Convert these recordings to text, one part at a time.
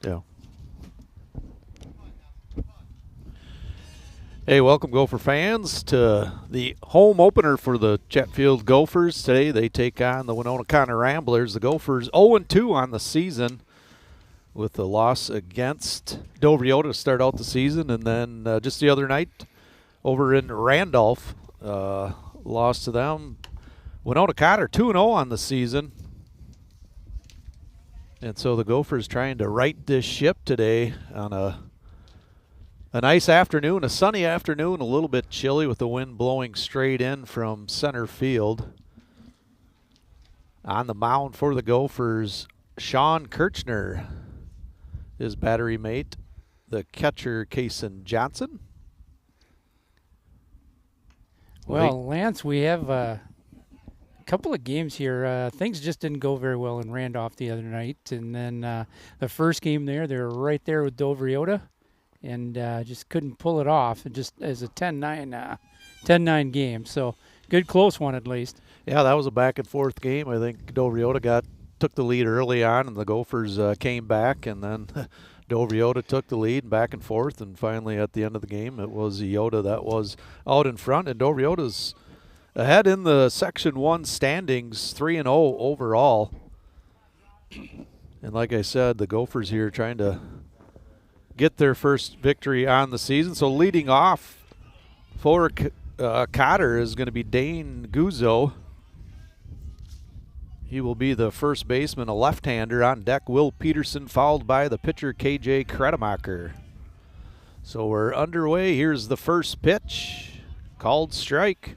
Yeah. Hey, welcome, Gopher fans, to the home opener for the Chatfield Gophers. Today they take on the Winona Cotter Ramblers. The Gophers 0-2 on the season with the loss against Dovriota to start out the season. And then just the other night over in Randolph, lost to them. Winona Cotter 2-0 on the season. And so the Gophers trying to right this ship today on a nice afternoon, a sunny afternoon, a little bit chilly with the wind blowing straight in from center field. On the mound for the Gophers, Sean Kirchner, his battery mate, the catcher, Kason Johnson. Well, Lance, we have a couple of games here. Things just didn't go very well in Randolph the other night. And then the first game there, they were right there with Dovriota and just couldn't pull it off. It just as a 10-9 game. So good close one at least. Yeah, that was a back and forth game. I think Dovriota took the lead early on, and the Gophers came back, and then Dovriota took the lead back and forth, and finally at the end of the game it was Iota that was out in front, and Dovriota's ahead in the Section 1 standings, 3-0 overall. And like I said, the Gophers here trying to get their first victory on the season. So leading off for Cotter is going to be Dane Guzzo. He will be the first baseman, a left-hander. On deck, Will Peterson, followed by the pitcher, KJ Kretemacher. So we're underway. Here's the first pitch, called strike.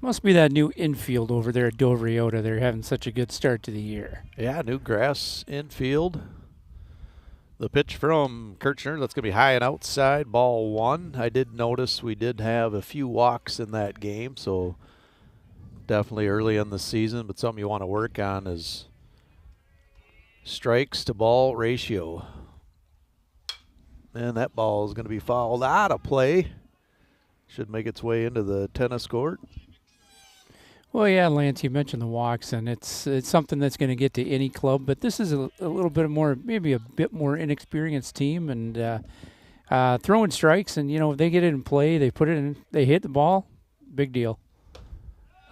Must be that new infield over there at Dovriota. They're having such a good start to the year. Yeah, new grass infield. The pitch from Kirchner, that's going to be high and outside, ball one. I did notice we did have a few walks in that game, so definitely early in the season, but something you want to work on is strikes to ball ratio. And that ball is going to be fouled out of play. Should make its way into the tennis court. Well, yeah, Lance, you mentioned the walks, and it's something that's going to get to any club, but this is a little bit more, maybe a bit more inexperienced team, and throwing strikes, and, if they get it in play, they put it in, they hit the ball, big deal.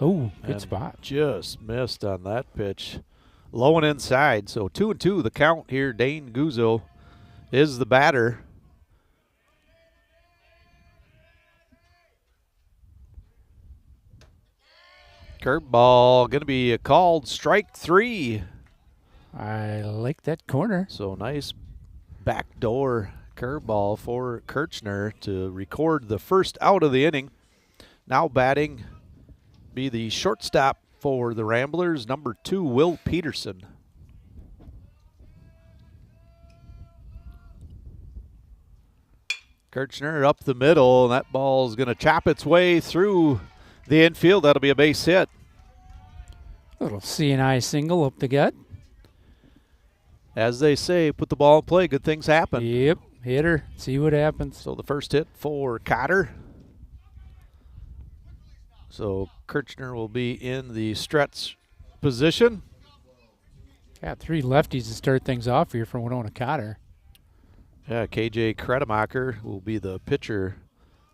Oh, good and spot. Just missed on that pitch. Low and inside, so 2-2 the count here. Dane Guzzo is the batter. Curveball going to be called strike three. I like that corner. So nice backdoor curveball for Kirchner to record the first out of the inning. Now batting be the shortstop for the Ramblers, number 2, Will Peterson. Kirchner up the middle, and that ball is going to chop its way through the infield. That'll be a base hit. A little CNI single up the gut. As they say, put the ball in play, good things happen. Yep, hit her, see what happens. So the first hit for Cotter. So Kirchner will be in the stretch position. Got 3 lefties to start things off here for Winona Cotter. Yeah, KJ Kretemacher will be the pitcher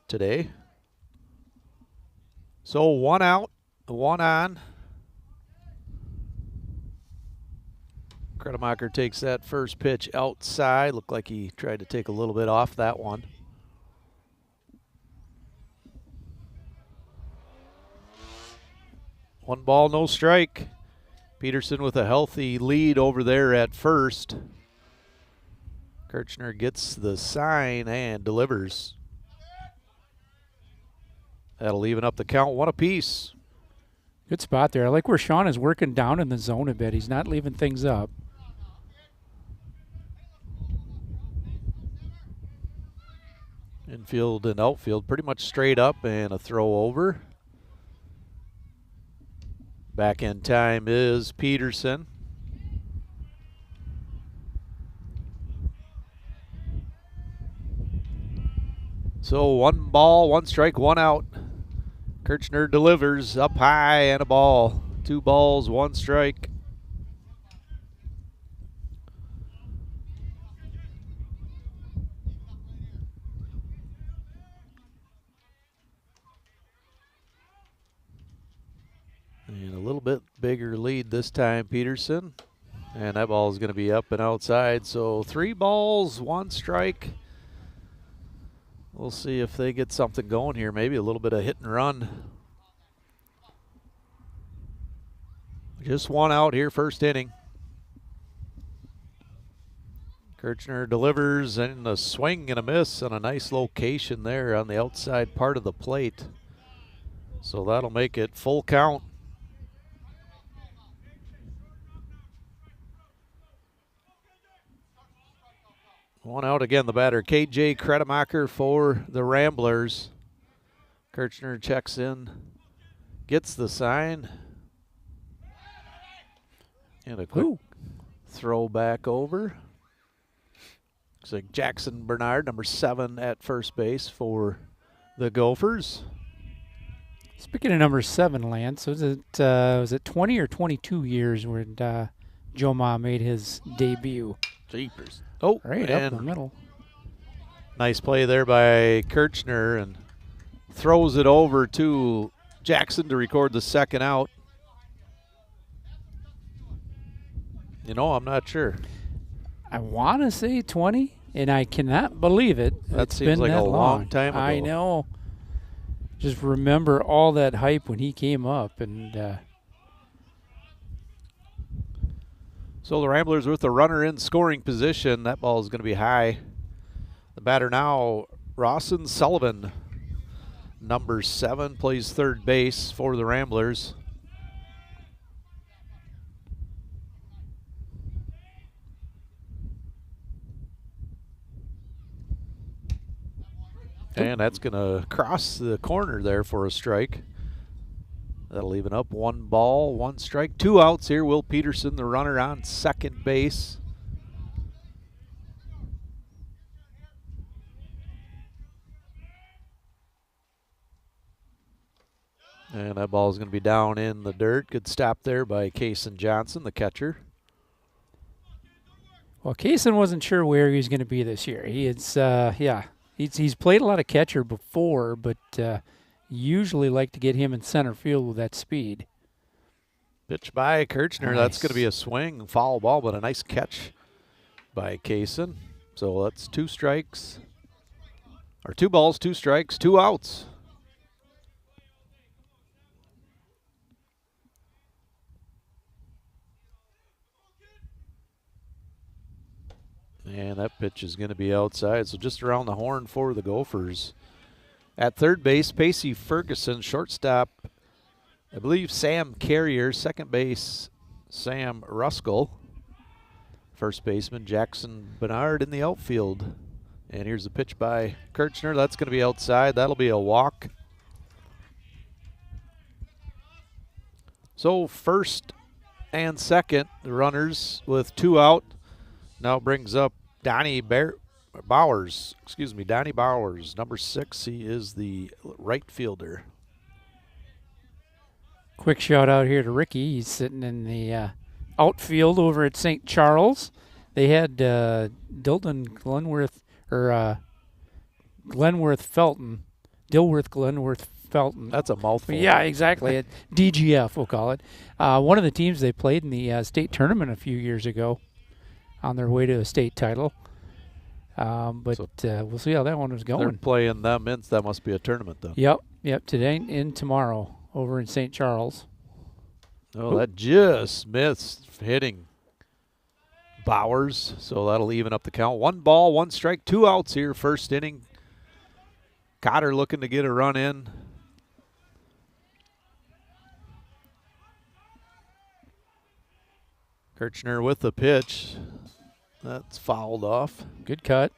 today. So 1 out, 1 on. Kretemacher takes that first pitch outside. Looked like he tried to take a little bit off that one. One ball, no strike. Peterson with a healthy lead over there at first. Kirchner gets the sign and delivers. That'll even up the count, 1 apiece. Good spot there. I like where Sean is working down in the zone a bit. He's not leaving things up. Infield and outfield pretty much straight up, and a throw over. Back in time is Peterson. So 1 ball, 1 strike, 1 out. Kirchner delivers up high and a ball. 2 balls, 1 strike. bigger lead this time, Peterson. And that ball is going to be up and outside. So 3 balls, 1 strike. We'll see if they get something going here. Maybe a little bit of hit and run. Just 1 out here, first inning. Kirchner delivers and a swing and a miss on a nice location there on the outside part of the plate. So that'll make it full count. One out again, the batter, KJ Kretemacher for the Ramblers. Kirchner checks in, gets the sign. And a quick throw back over. Looks like Jackson Bernard, number 7 at first base for the Gophers. Speaking of number 7, Lance, was it 20 or 22 years when Joe Ma made his debut? Jeepers. Oh, right up the middle. Nice play there by Kirchner, and throws it over to Jackson to record the second out. You know, I'm not sure. I want to say 20, and I cannot believe it. That it's seems been like that a long time ago. I know. Just remember all that hype when he came up. And so the Ramblers with the runner in scoring position. That ball is going to be high. The batter now, Rawson Sullivan, number 7, plays third base for the Ramblers. And that's going to cross the corner there for a strike. That'll even up 1 ball, 1 strike. 2 outs here. Will Peterson, the runner, on second base. And that ball is going to be down in the dirt. Good stop there by Kaysen Johnson, the catcher. Well, Kaysen wasn't sure where he was going to be this year. He's played a lot of catcher before, but usually like to get him in center field with that speed. Pitch by Kirchner. Nice. That's going to be a swing, foul ball, but a nice catch by Kaysen. So that's 2 strikes, or 2 balls, 2 strikes, 2 outs. And that pitch is going to be outside, so just around the horn for the Gophers. At third base, Pacey Ferguson. Shortstop, I believe Sam Carrier. Second base, Sam Ruskell. First baseman, Jackson Bernard in the outfield. And here's the pitch by Kirchner. That's going to be outside. That'll be a walk. So first and second, the runners with 2 out. Now brings up Donnie Bowers. Donnie Bowers, number 6. He is the right fielder. Quick shout out here to Ricky. He's sitting in the outfield over at St. Charles. They had Dilworth Glenworth Felton. That's a mouthful. Yeah, exactly. At DGF, we'll call it. One of the teams they played in the state tournament a few years ago on their way to a state title. We'll see how that one was going. They're playing them in. That must be a tournament, then. Yep. Today and tomorrow over in St. Charles. Oh, that just missed hitting Bowers, so that'll even up the count. 1 ball, 1 strike, 2 outs here, first inning. Cotter looking to get a run in. Kirchner with the pitch. That's fouled off. Good cut.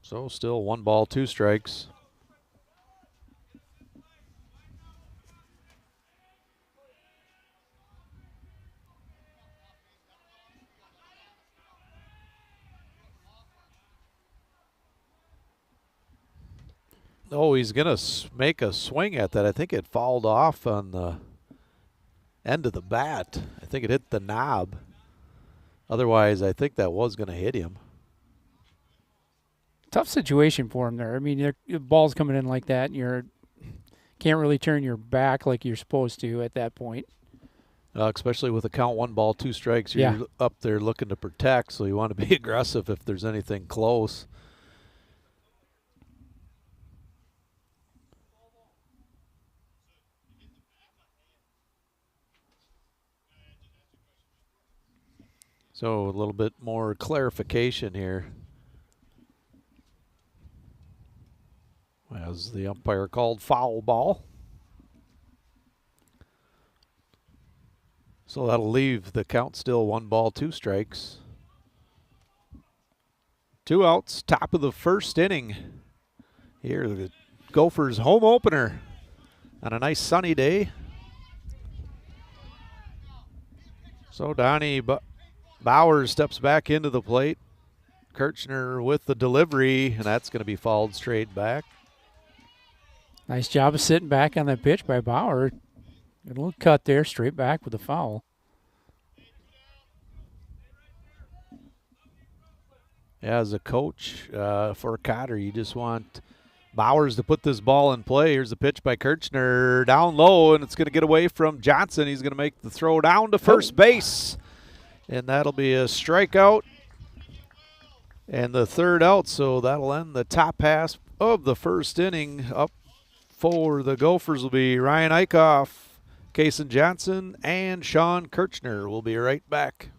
So still 1 ball, 2 strikes. Oh, he's going to make a swing at that. I think it fouled off on the end of the bat. I think it hit the knob. Otherwise, I think that was going to hit him. Tough situation for him there. I mean, the ball's coming in like that, and you're can't really turn your back like you're supposed to at that point. Especially with a count 1 ball, 2 strikes, you're up there looking to protect, so you want to be aggressive if there's anything close. So a little bit more clarification here, as the umpire called foul ball. So that'll leave the count still 1 ball, 2 strikes. 2 outs, top of the first inning. Here, the Gophers' home opener on a nice sunny day. So Donnie Bowers steps back into the plate. Kirchner with the delivery, and that's going to be fouled straight back. Nice job of sitting back on that pitch by Bauer. A little cut there, straight back with a foul. Yeah, as a coach for Cotter, you just want Bowers to put this ball in play. Here's a pitch by Kirchner down low, and it's going to get away from Johnson. He's going to make the throw down to first base, and that'll be a strikeout and the 3rd out. So that'll end the top half of the first inning. Up for the Gophers will be Ryan Eichhoff, Kason Johnson, and Sean Kirchner. We'll be right back.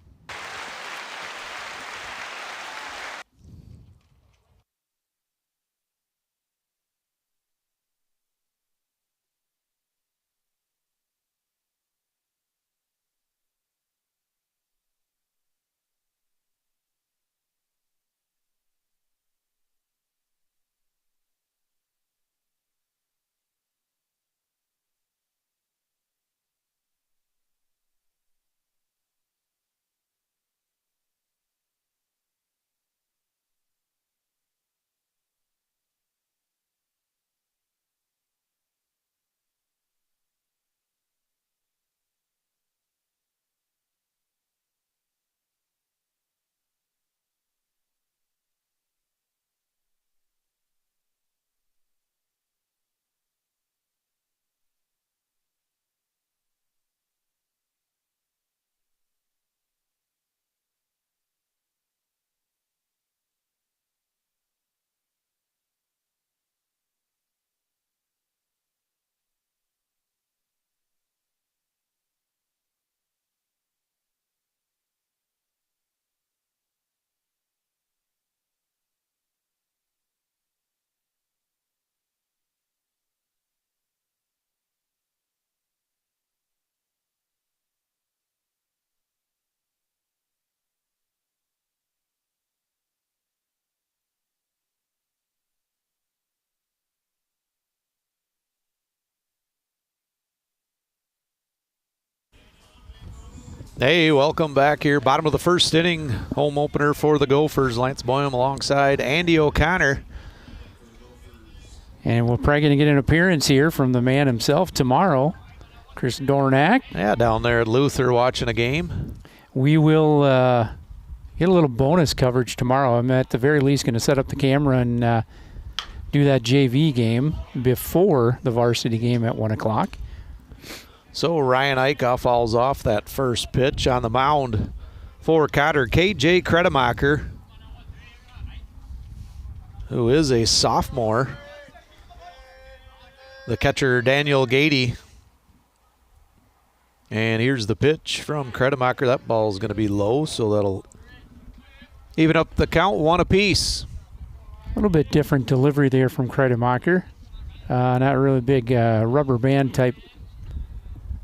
Hey, welcome back here. Bottom of the first inning, home opener for the Gophers. Lance Boyum alongside Andy O'Connor. And we're probably going to get an appearance here from the man himself tomorrow, Chris Dornack. Yeah, down there at Luther watching a game. We will get a little bonus coverage tomorrow. I'm at the very least going to set up the camera and do that JV game before the varsity game at 1 o'clock. So Ryan Eichhoff fouls off that first pitch. On the mound for Cotter, KJ Kredemacher, who is a sophomore. The catcher, Daniel Gady. And here's the pitch from Kredemacher. That ball is going to be low, so that'll even up the count, 1 apiece. A little bit different delivery there from Kredemacher. Not really big rubber band type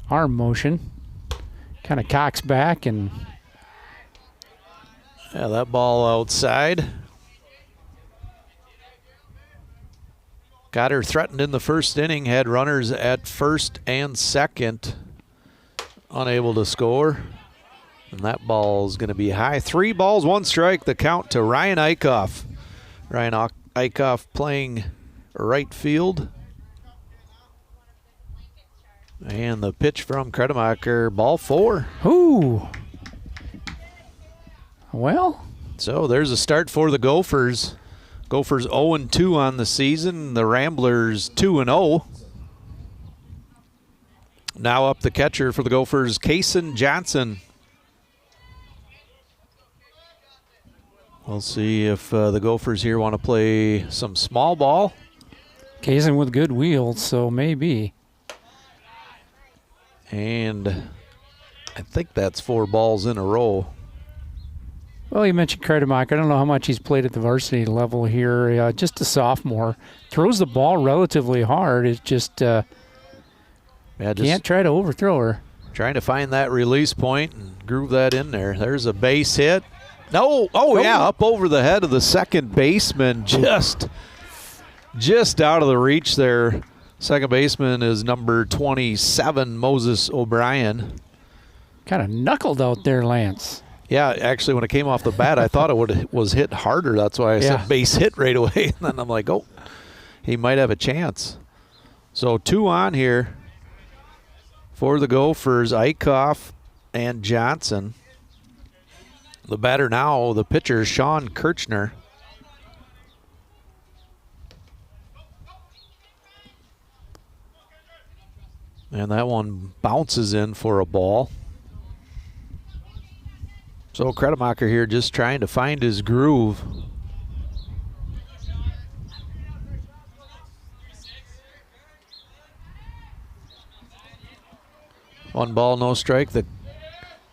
arm motion. Kind of cocks back and... Yeah, that ball outside. Cotter threatened in the first inning, had runners at first and second. Unable to score. And that ball is going to be high. 3 balls, 1 strike, the count to Ryan Eichhoff. Ryan Eichhoff playing right field. And the pitch from Kredemacher, ball 4. Ooh. Well. So there's a start for the Gophers. Gophers 0-2 on the season. The Ramblers 2-0. Now up the catcher for the Gophers, Kaysen Johnson. We'll see if the Gophers here want to play some small ball. Kaysen with good wheels, so maybe. And I think that's 4 balls in a row. Well, you mentioned Kardemacher. I don't know how much he's played at the varsity level here. Just a sophomore. Throws the ball relatively hard. It's just, can't try to overthrow her. Trying to find that release point and groove that in there. There's a base hit. No, yeah, up over the head of the second baseman. Just out of the reach there. Second baseman is number 27, Moses O'Brien. Kind of knuckled out there, Lance. Yeah, actually, when it came off the bat, I thought it was hit harder. That's why I said base hit right away. And then I'm like, oh, he might have a chance. So 2 on here for the Gophers, Eichhoff and Johnson. The batter now, the pitcher, Sean Kirchner. And that one bounces in for a ball. So Kardemacher here just trying to find his groove. One ball, no strike.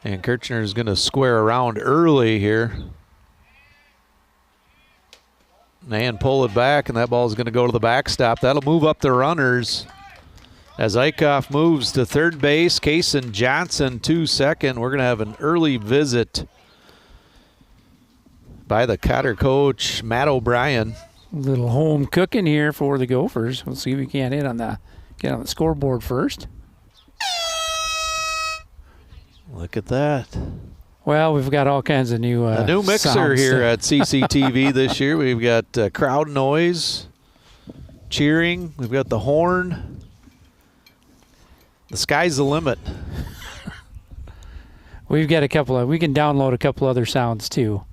And Kirchner is going to square around early here. And pull it back, and that ball is going to go to the backstop. That'll move up the runners. As Eichhoff moves to third base, Kaysen Johnson to second. We're going to have an early visit by the Cotter coach, Matt O'Brien. A little home cooking here for the Gophers. We'll see if we can't get on the scoreboard first. Look at that. Well, we've got all kinds of new a new mixer sounds here at CCTV this year. We've got crowd noise, cheering. We've got the horn. The sky's the limit. We've got we can download a couple other sounds too.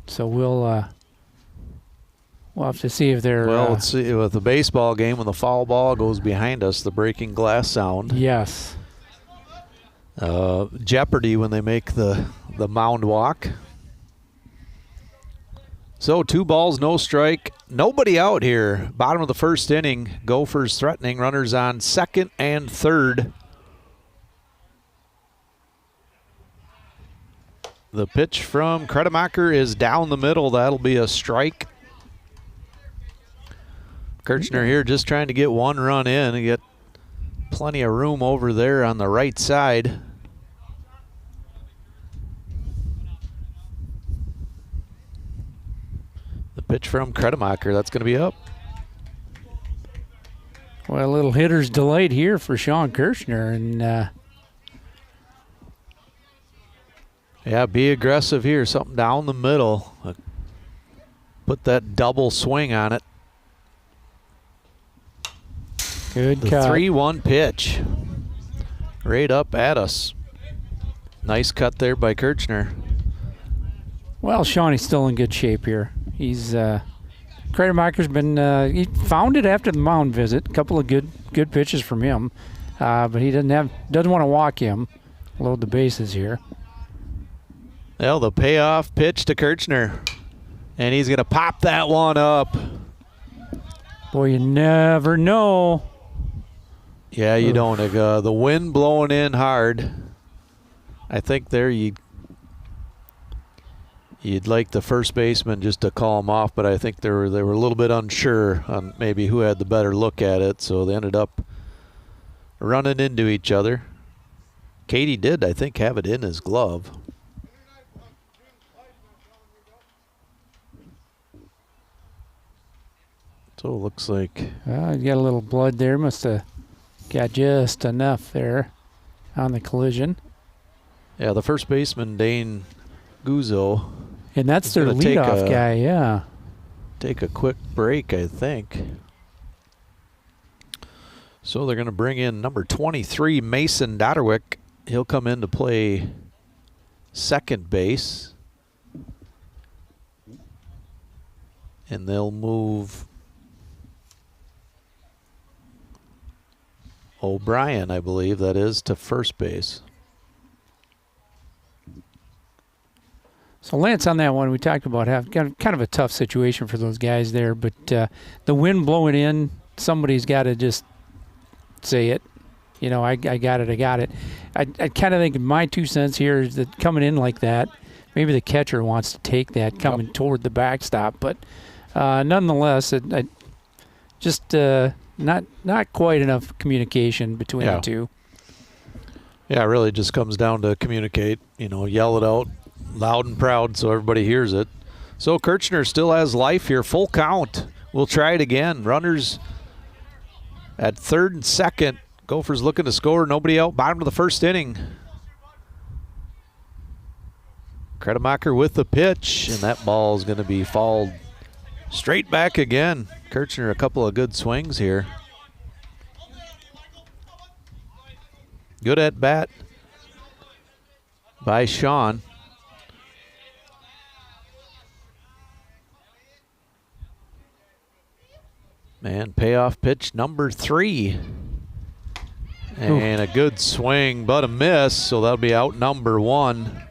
So we'll have to see if they're... Well, let's see. With the baseball game, when the foul ball goes behind us, the breaking glass sound. Yes. Jeopardy when they make the mound walk. So 2 balls, no strike. Nobody out here. Bottom of the first inning. Gophers threatening. Runners on second and third. The pitch from Kardemacher is down the middle. That'll be a strike. Kirchner here just trying to get 1 run in and get plenty of room over there on the right side. The pitch from Kardemacher, that's going to be up. Well, a little hitter's delight here for Sean Kirchner. And yeah, be aggressive here. Something down the middle. Put that double swing on it. Good the cut. 3-1 pitch. Right up at us. Nice cut there by Kirchner. Well, Shawnee's still in good shape here. He's Kardemacher's been he found it after the mound visit. A couple of good pitches from him, but he doesn't want to walk him. Load the bases here. Well, the payoff pitch to Kirchner, and he's gonna pop that one up. Boy, you never know. Yeah, you don't. The wind blowing in hard. I think there you'd like the first baseman just to call him off, but I think they were a little bit unsure on maybe who had the better look at it, so they ended up running into each other. Katie did, I think, have it in his glove. So it looks like... You got a little blood there. Must have got just enough there on the collision. Yeah, the first baseman, Dane Guzzo. And that's their leadoff guy, yeah. Take a quick break, I think. So they're going to bring in number 23, Mason Dotterwick. He'll come in to play second base. And they'll move O'Brien, I believe that is, to first base. So Lance, on that one, we talked about having kind of a tough situation for those guys there, but the wind blowing in, somebody's got to just say it. You know, I got it. I kind of think my 2 cents here is that coming in like that, maybe the catcher wants to take that coming toward the backstop, but nonetheless, just not quite enough communication between the two. Yeah, it really just comes down to communicate. You know, yell it out loud and proud so everybody hears it. So Kirchner still has life here. Full count. We'll try it again. Runners at third and second. Gophers looking to score. Nobody out. Bottom of the first inning. Kretemacher with the pitch, and that ball is going to be fouled straight back again. Kirchner a couple of good swings here. Good at bat by Sean. And payoff pitch number 3. And a good swing, but a miss, so that'll be out number 1.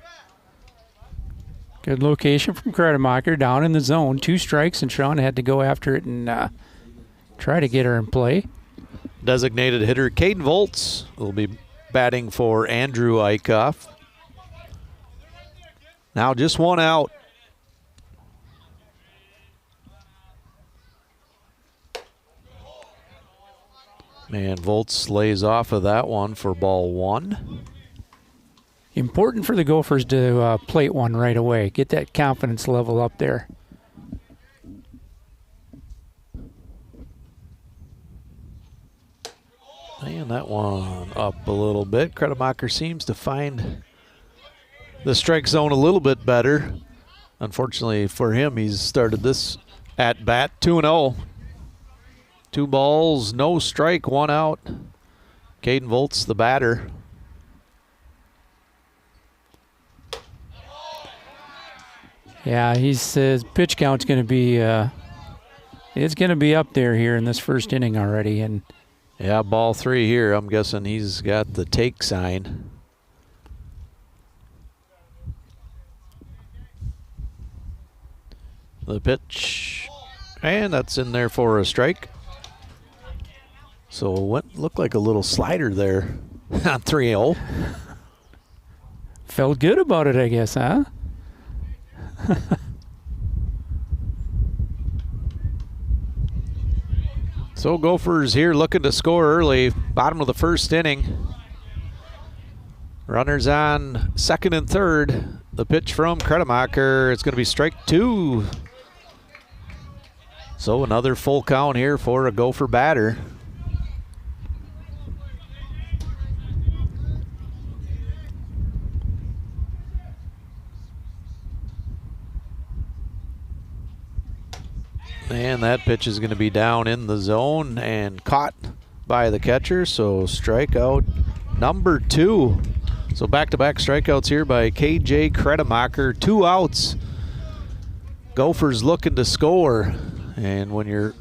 Good location from Kretemacher down in the zone. 2 strikes, and Sean had to go after it and try to get her in play. Designated hitter Caden Volts will be batting for Andrew Eichhoff. Now just 1 out. And Volts lays off of that one for ball 1. Important for the Gophers to plate one right away. Get that confidence level up there. And that one up a little bit. Kretemacher seems to find the strike zone a little bit better. Unfortunately for him, he's started this at bat 2-0. 2 balls, no strike, 1 out. Caden Volts, the batter. Yeah, his pitch count's going to be it's going to be up there here in this first inning already, and yeah, ball 3 here. I'm guessing he's got the take sign. The pitch, and that's in there for a strike. So what looked like a little slider there on 3-0. Felt good about it, I guess, huh? So Gophers here looking to score early. Bottom of the first inning. Runners on second and third. The pitch from Kretemacher. It's going to be strike 2. So another full count here for a Gopher batter. And that pitch is going to be down in the zone and caught by the catcher. So strikeout number 2. So back-to-back strikeouts here by KJ Kretemacher. 2 outs. Gophers looking to score. And when you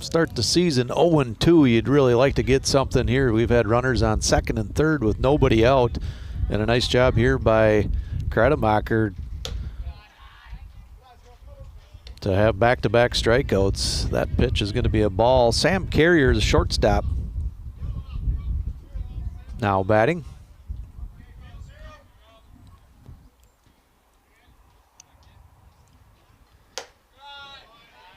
start the season 0-2, you'd really like to get something here. We've had runners on second and third with nobody out. And a nice job here by Kretemacher to have back-to-back strikeouts. That pitch is going to be a ball. Sam Carrier, the shortstop, now batting.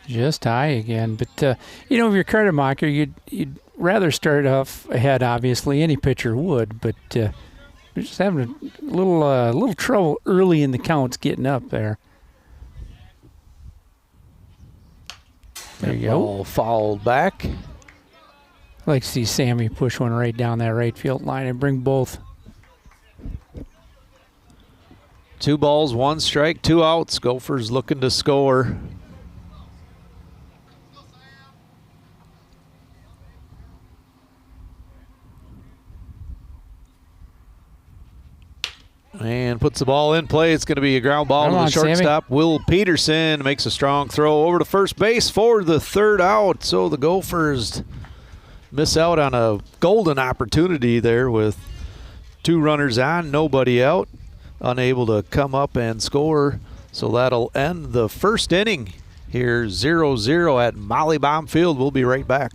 Just high again, but you know, if you're Kretemacher, you'd rather start off ahead. Obviously, any pitcher would, but you're just having a little trouble early in the counts getting up there. There you go. Ball fouled back. I like to see Sammy push one right down that right field line and bring both. 2 balls, 1 strike, 2 outs. Gophers looking to score. And puts the ball in play. It's going to be a ground ball to the shortstop. Sammy. Will Peterson makes a strong throw over to first base for the 3rd out. So the Gophers miss out on a golden opportunity there with 2 runners on, nobody out, unable to come up and score. So that'll end the first inning here, 0-0 at Molly Baum Field. We'll be right back.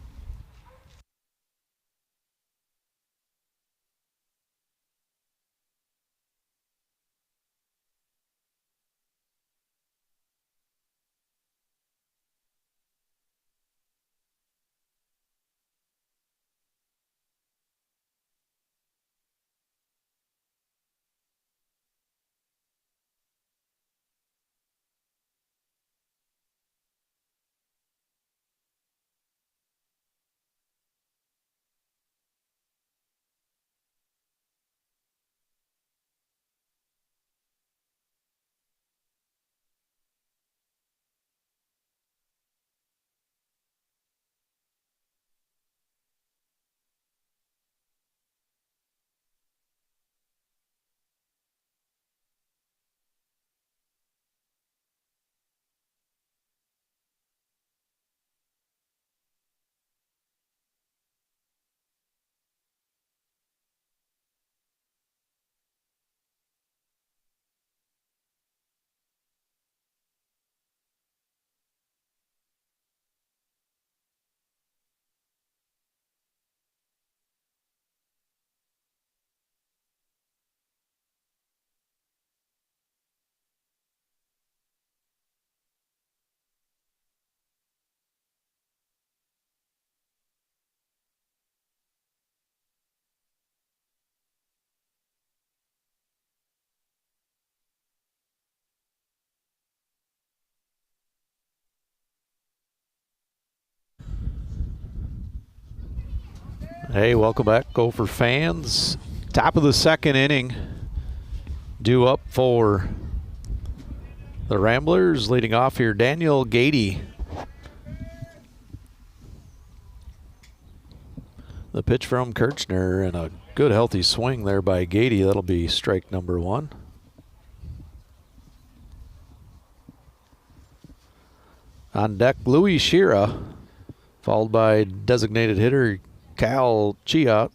Hey, welcome back, Gopher fans. Top of the second inning. Due up for the Ramblers. Leading off here, Daniel Gady. The pitch from Kirchner and a good healthy swing there by Gady. That'll be strike number 1. On deck, Louis Shira, followed by designated hitter Cal Chiat.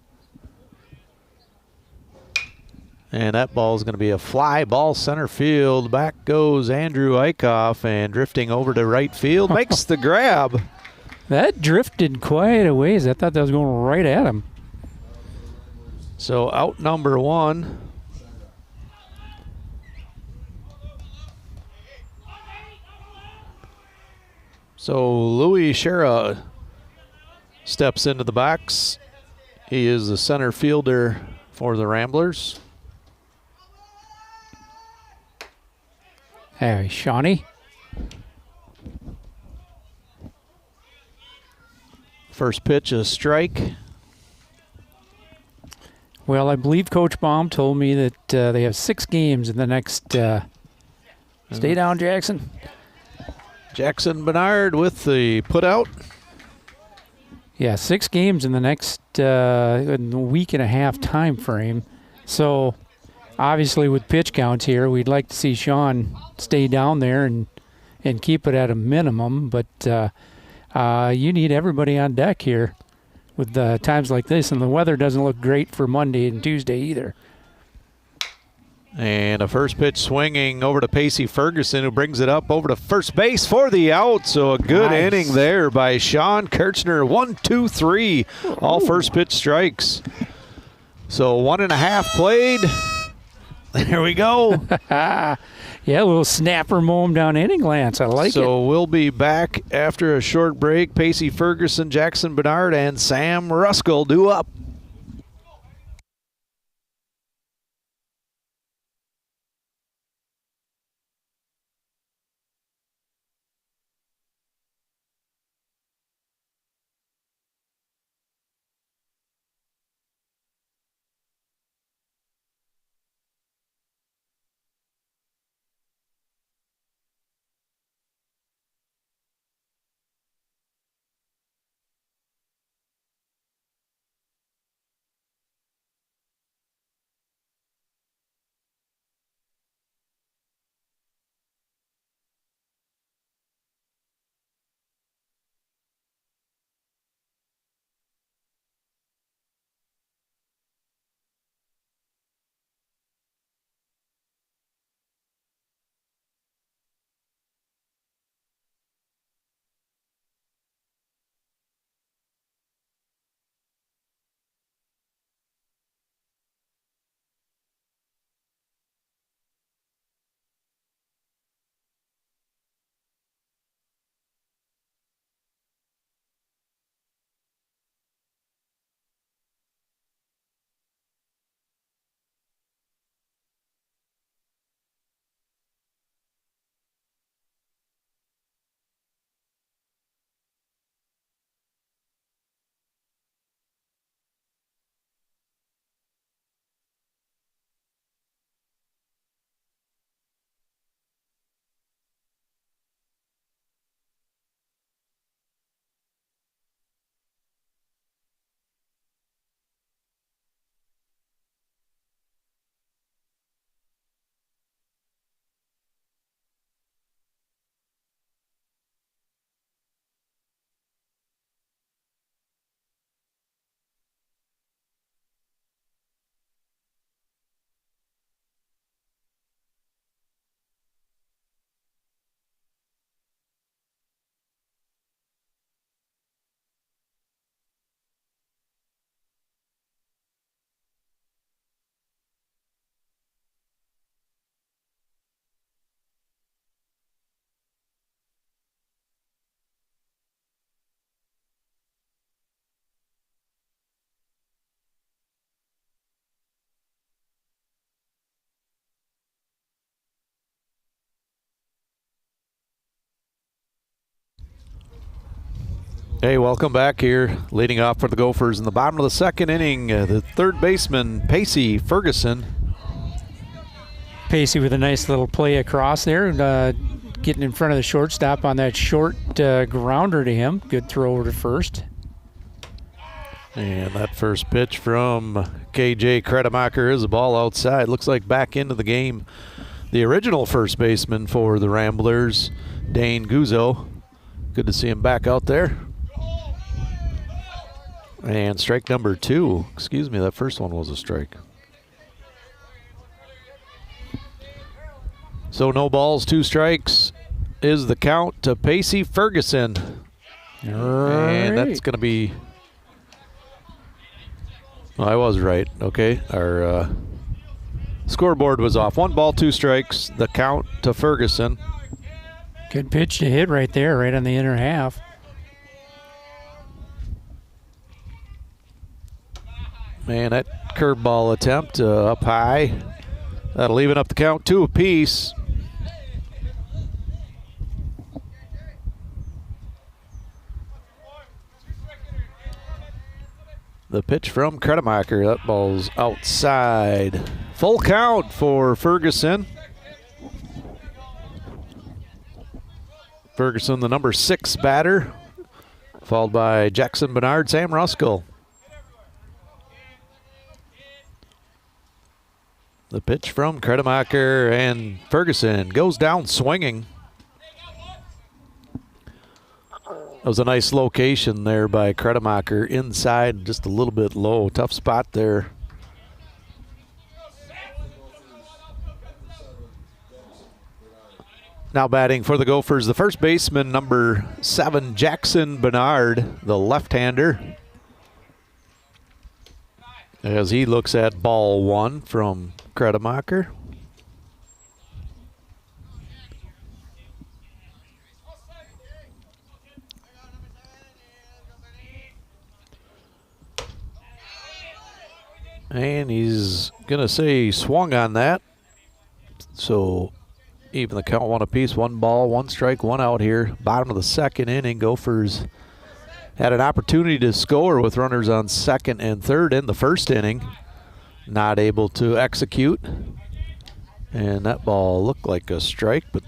And that ball is going to be a fly ball center field. Back goes Andrew Eichhoff, and drifting over to right field makes the grab. That drifted quite a ways. I thought that was going right at him. So out number 1. So Louis Shera steps into the box. He is the center fielder for the Ramblers. Hey, Shawnee. First pitch, a strike. Well, I believe Coach Baum told me that they have 6 games in the next. Stay down, Jackson. Jackson Bernard with the putout. Yeah, 6 games in the next week and a half time frame. So, obviously, with pitch counts here, we'd like to see Sean stay down there and keep it at a minimum. But you need everybody on deck here with times like this, and the weather doesn't look great for Monday and Tuesday either. And a first pitch swinging over to Pacey Ferguson, who brings it up over to first base for the out. So a good inning there by Sean Kirchner. 1, 2, 3, all first pitch strikes. So 1.5 played. There we go. Yeah, a little snapper mow down inning, Lance. I like it. So we'll be back after a short break. Pacey Ferguson, Jackson Bernard, and Sam Ruskell due up. Hey, welcome back here. Leading off for the Gophers in the bottom of the second inning, the third baseman, Pacey Ferguson. Pacey with a nice little play across there, getting in front of the shortstop on that short grounder to him. Good throw over to first. And that first pitch from KJ Kretemacher is a ball outside. Looks like back into the game, the original first baseman for the Ramblers, Dane Guzzo. Good to see him back out there. And strike number 2. Excuse me, that first one was a strike. So no balls, 2 strikes is the count to Pacey Ferguson. All and right. that's going to be... Well, I was right. Okay, our scoreboard was off. 1 ball, 2 strikes. The count to Ferguson. Good pitch to hit right there, right on the inner half. Man, that curveball attempt up high. That'll even up the count 2 apiece. The pitch from Kretemacher. That ball's outside. Full count for Ferguson. Ferguson, the number 6 batter, followed by Jackson Bernard, Sam Ruskell. The pitch from Kretemacher, and Ferguson goes down swinging. That was a nice location there by Kretemacher, inside, just a little bit low. Tough spot there. Now batting for the Gophers, the first baseman, number 7, Jackson Bernard, the left-hander. As he looks at ball 1 from Kretemacher. And he's going to say he swung on that. So even the count 1 apiece. 1 ball, 1 strike, 1 out here. Bottom of the second inning, Gophers had an opportunity to score with runners on second and third in the first inning. Not able to execute. And that ball looked like a strike, but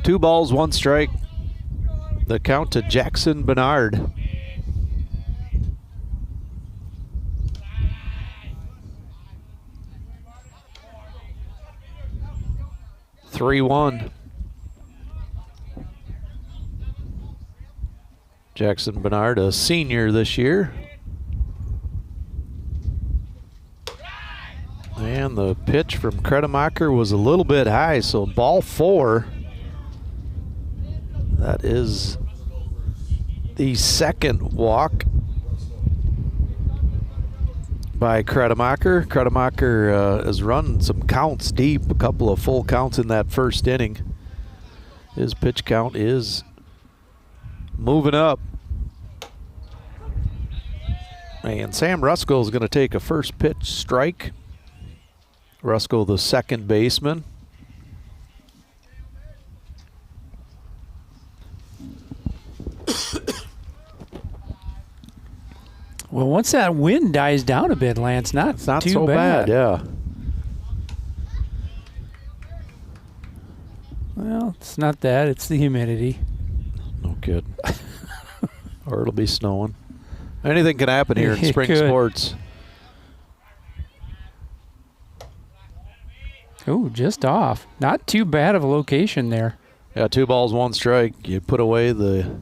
2 balls, 1 strike. The count to Jackson Bernard. (3-1). Jackson Bernard, a senior this year. And the pitch from Kretemacher was a little bit high, so ball 4. That is the second walk by Kretemacher. Kretemacher has run some counts deep, a couple of full counts in that first inning. His pitch count is moving up. And Sam Ruskell is going to take a first pitch strike. Ruskell, the second baseman. Well, once that wind dies down a bit, Lance, It's not too so bad, yeah. Well, it's not that. It's the humidity. No kidding. Or it'll be snowing. Anything can happen here in It spring could. sports. Ooh, just off. Not too bad of a location there. Yeah, 2 balls, 1 strike. You put away the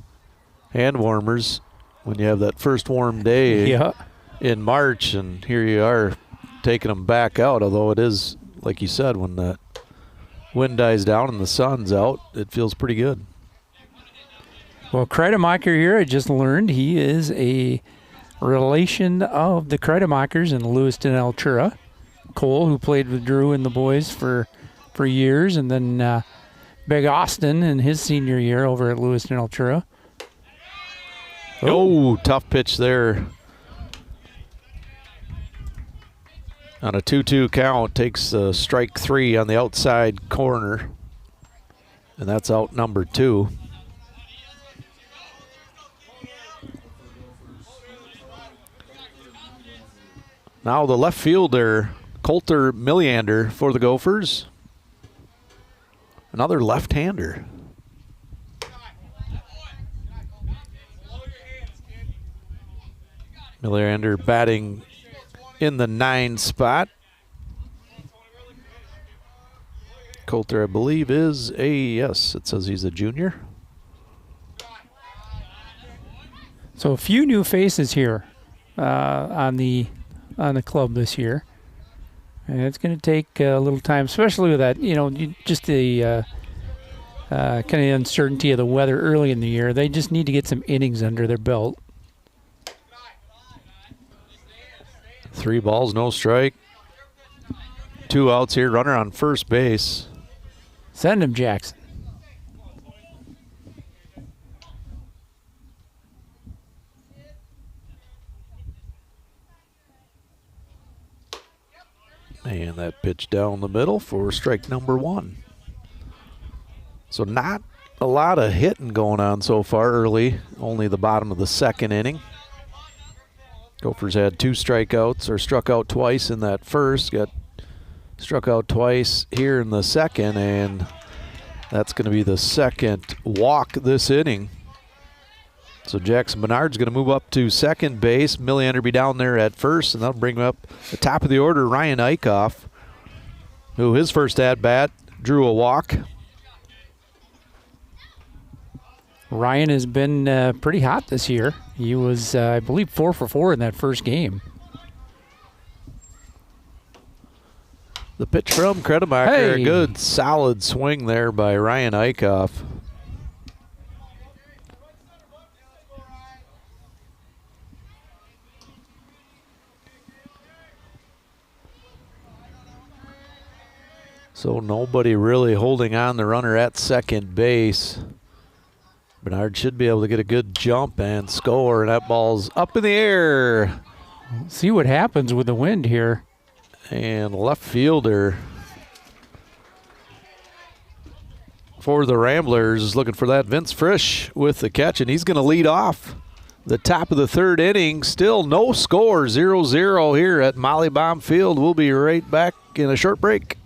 hand warmers when you have that first warm day Yeah. in March, and here you are taking them back out, although it is, like you said, when that wind dies down and the sun's out, it feels pretty good. Well, Kretemacher here, I just learned he is a relation of the Kretemachers in Lewiston, Altura. Cole, who played with Drew and the boys for years, and then Big Austin in his senior year over at Lewiston, Altura. Oh, tough pitch there. On a 2-2 count, takes strike 3 on the outside corner. And that's out number 2. Now the left fielder, Cotter Milliander for the Gophers. Another left-hander. Milliander batting in the 9 spot. Cotter, I believe, is yes, it says he's a junior. So a few new faces here on the club this year. And it's going to take a little time, especially with that, just the kind of uncertainty of the weather early in the year. They just need to get some innings under their belt. 3 balls, no strike. 2 outs here, runner on first base. Send him, Jackson. And that pitch down the middle for strike number 1. So not a lot of hitting going on so far early, only the bottom of the 2nd inning. Gophers had 2 strikeouts, or struck out twice in that first, got struck out twice here in the 2nd, and that's going to be the 2nd walk this inning. So Jackson Bernard's going to move up to second base. Milliander be down there at first, and that'll bring him up the top of the order, Ryan Eichhoff, who his first at-bat drew a walk. Ryan has been pretty hot this year. He was, I believe, 4 for 4 in that first game. The pitch from Kretemacher, Hey. a good solid swing there by Ryan Eichhoff. So nobody really holding on the runner at second base. Bernard should be able to get a good jump and score, and that ball's up in the air. See what happens with the wind here. And left fielder for the Ramblers is looking for that. Vince Frisch with the catch, and he's going to lead off the top of the 3rd inning. Still no score, 0-0 here at Molly Baum Field. We'll be right back in a short break.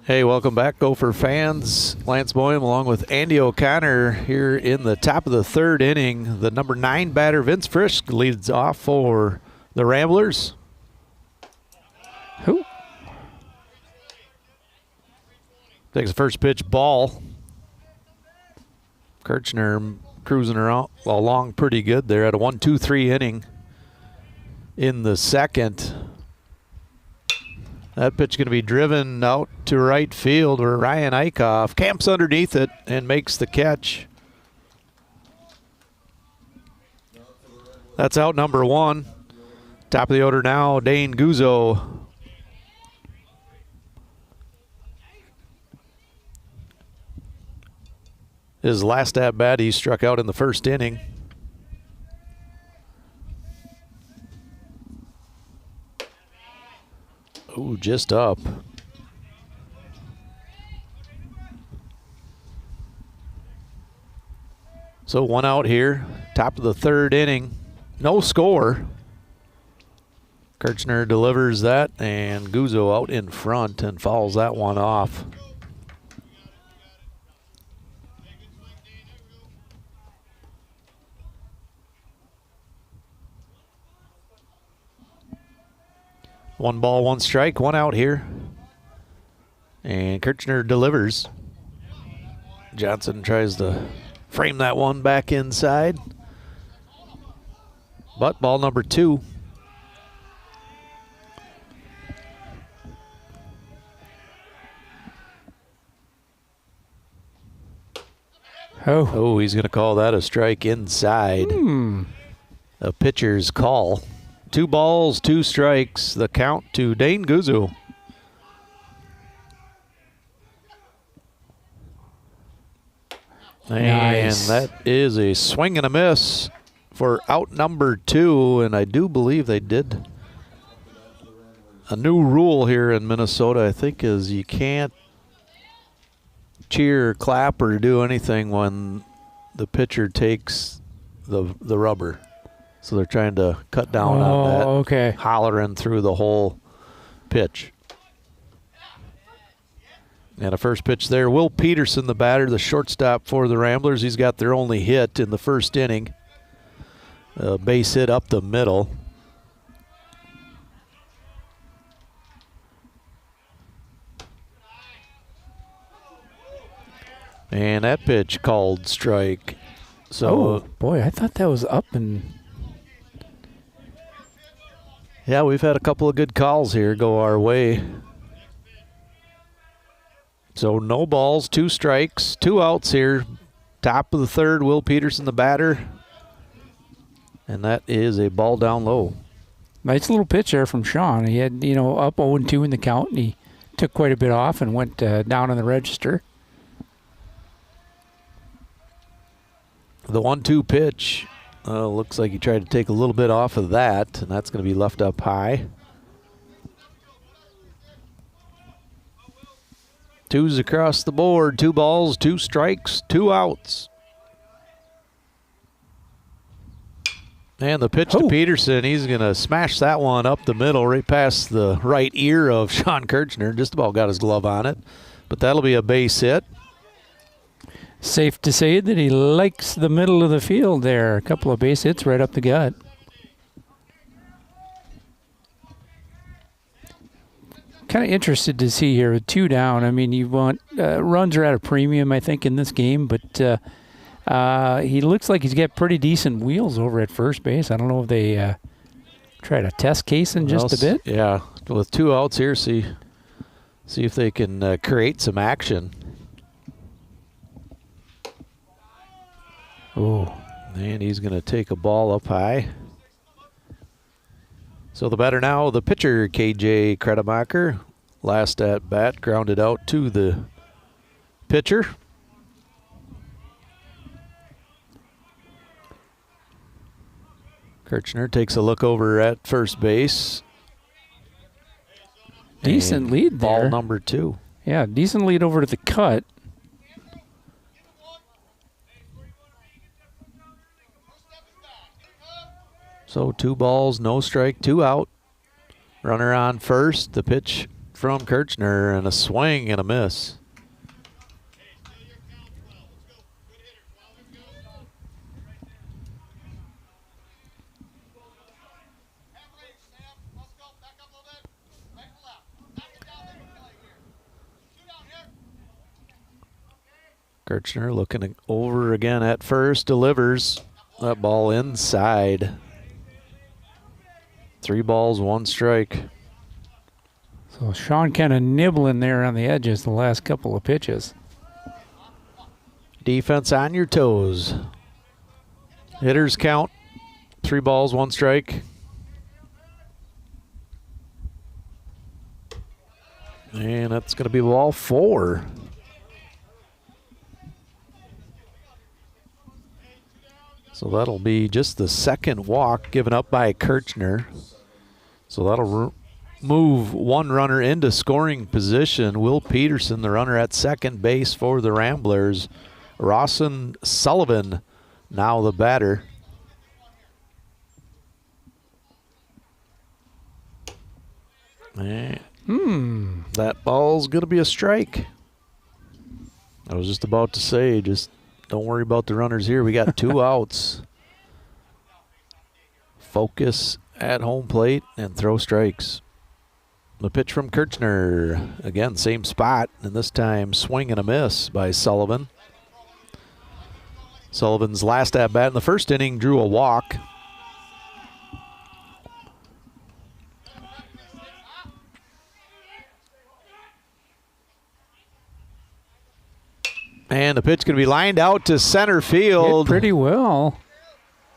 Hey, welcome back, Gopher fans. Lance Boehm along with Andy O'Connor here in the top of the 3rd inning. The number 9 batter, Vince Frisch, leads off for the Ramblers. Who? Takes the first pitch, ball. Kirchner cruising around along pretty good there at a 1-2-3 inning in the 2nd. That pitch going to be driven out to right field where Ryan Eichhoff camps underneath it and makes the catch. That's out number 1. Top of the order now, Dane Guzzo. His last at bat, he struck out in the first inning. Ooh, just up. So 1 out here, top of the 3rd inning. No score. Kirchner delivers that, and Guzzo out in front and fouls that one off. One ball, one strike, 1 out here. And Kirchner delivers. Johnson tries to frame that one back inside. But ball number 2. Oh, he's going to call that a strike inside. A pitcher's call. 2 balls, 2 strikes. The count to Dane Guzzo. Nice. And that is a swing and a miss for out number 2. And I do believe they did a new rule here in Minnesota, I think, is you can't cheer, clap, or do anything when the pitcher takes the rubber. So they're trying to cut down on that. Okay. Hollering through the whole pitch. And a first pitch there. Will Peterson, the batter, the shortstop for the Ramblers. He's got their only hit in the first inning. A base hit up the middle. And that pitch called strike. So, boy, I thought that was up and... Yeah, we've had a couple of good calls here go our way. So no balls, 2 strikes, 2 outs here. Top of the 3rd, Will Peterson, the batter. And that is a ball down low. Nice little pitch there from Sean. He had, up 0-2 in the count, and he took quite a bit off and went down on the register. The 1-2 pitch looks like he tried to take a little bit off of that, and that's going to be left up high. 2s across the board, 2 balls, 2 strikes, 2 outs. And the pitch to Peterson, he's going to smash that one up the middle, right past the right ear of Sean Kirchner. Just about got his glove on it, but that'll be a base hit. Safe to say that he likes the middle of the field there. A couple of base hits right up the gut. Kind of interested to see here with 2 down. I mean, you want runs are at a premium, I think, in this game, but he looks like he's got pretty decent wheels over at first base. I don't know if they try to test case in just a bit. Yeah, with 2 outs here, see if they can create some action. Oh, and he's going to take a ball up high. So the batter now, the pitcher, KJ Kretemacher. Last at bat, grounded out to the pitcher. Kirchner takes a look over at first base. Decent lead there. Ball number 2. Yeah, decent lead over to the cut. So 2 balls, no strike, 2 out. Runner on first. The pitch from Kirchner and a swing and a miss. Kirchner looking over again at first, delivers that ball inside. 3 balls, 1 strike. So Sean kind of nibbling there on the edges the last couple of pitches. Defense on your toes. Hitters count. 3 balls, 1 strike. And that's going to be ball 4. So that'll be just the second walk given up by Kirchner. So that'll move one runner into scoring position. Will Peterson, the runner at second base for the Ramblers. Rawson Sullivan, now the batter. And that ball's going to be a strike. I was just about to say, just don't worry about the runners here. We got 2 outs. Focus at home plate and throw strikes. The pitch from Kirchner. Again, same spot, and this time swing and a miss by Sullivan. Sullivan's last at bat in the first inning drew a walk. And the pitch going to be lined out to center field. Hit pretty well.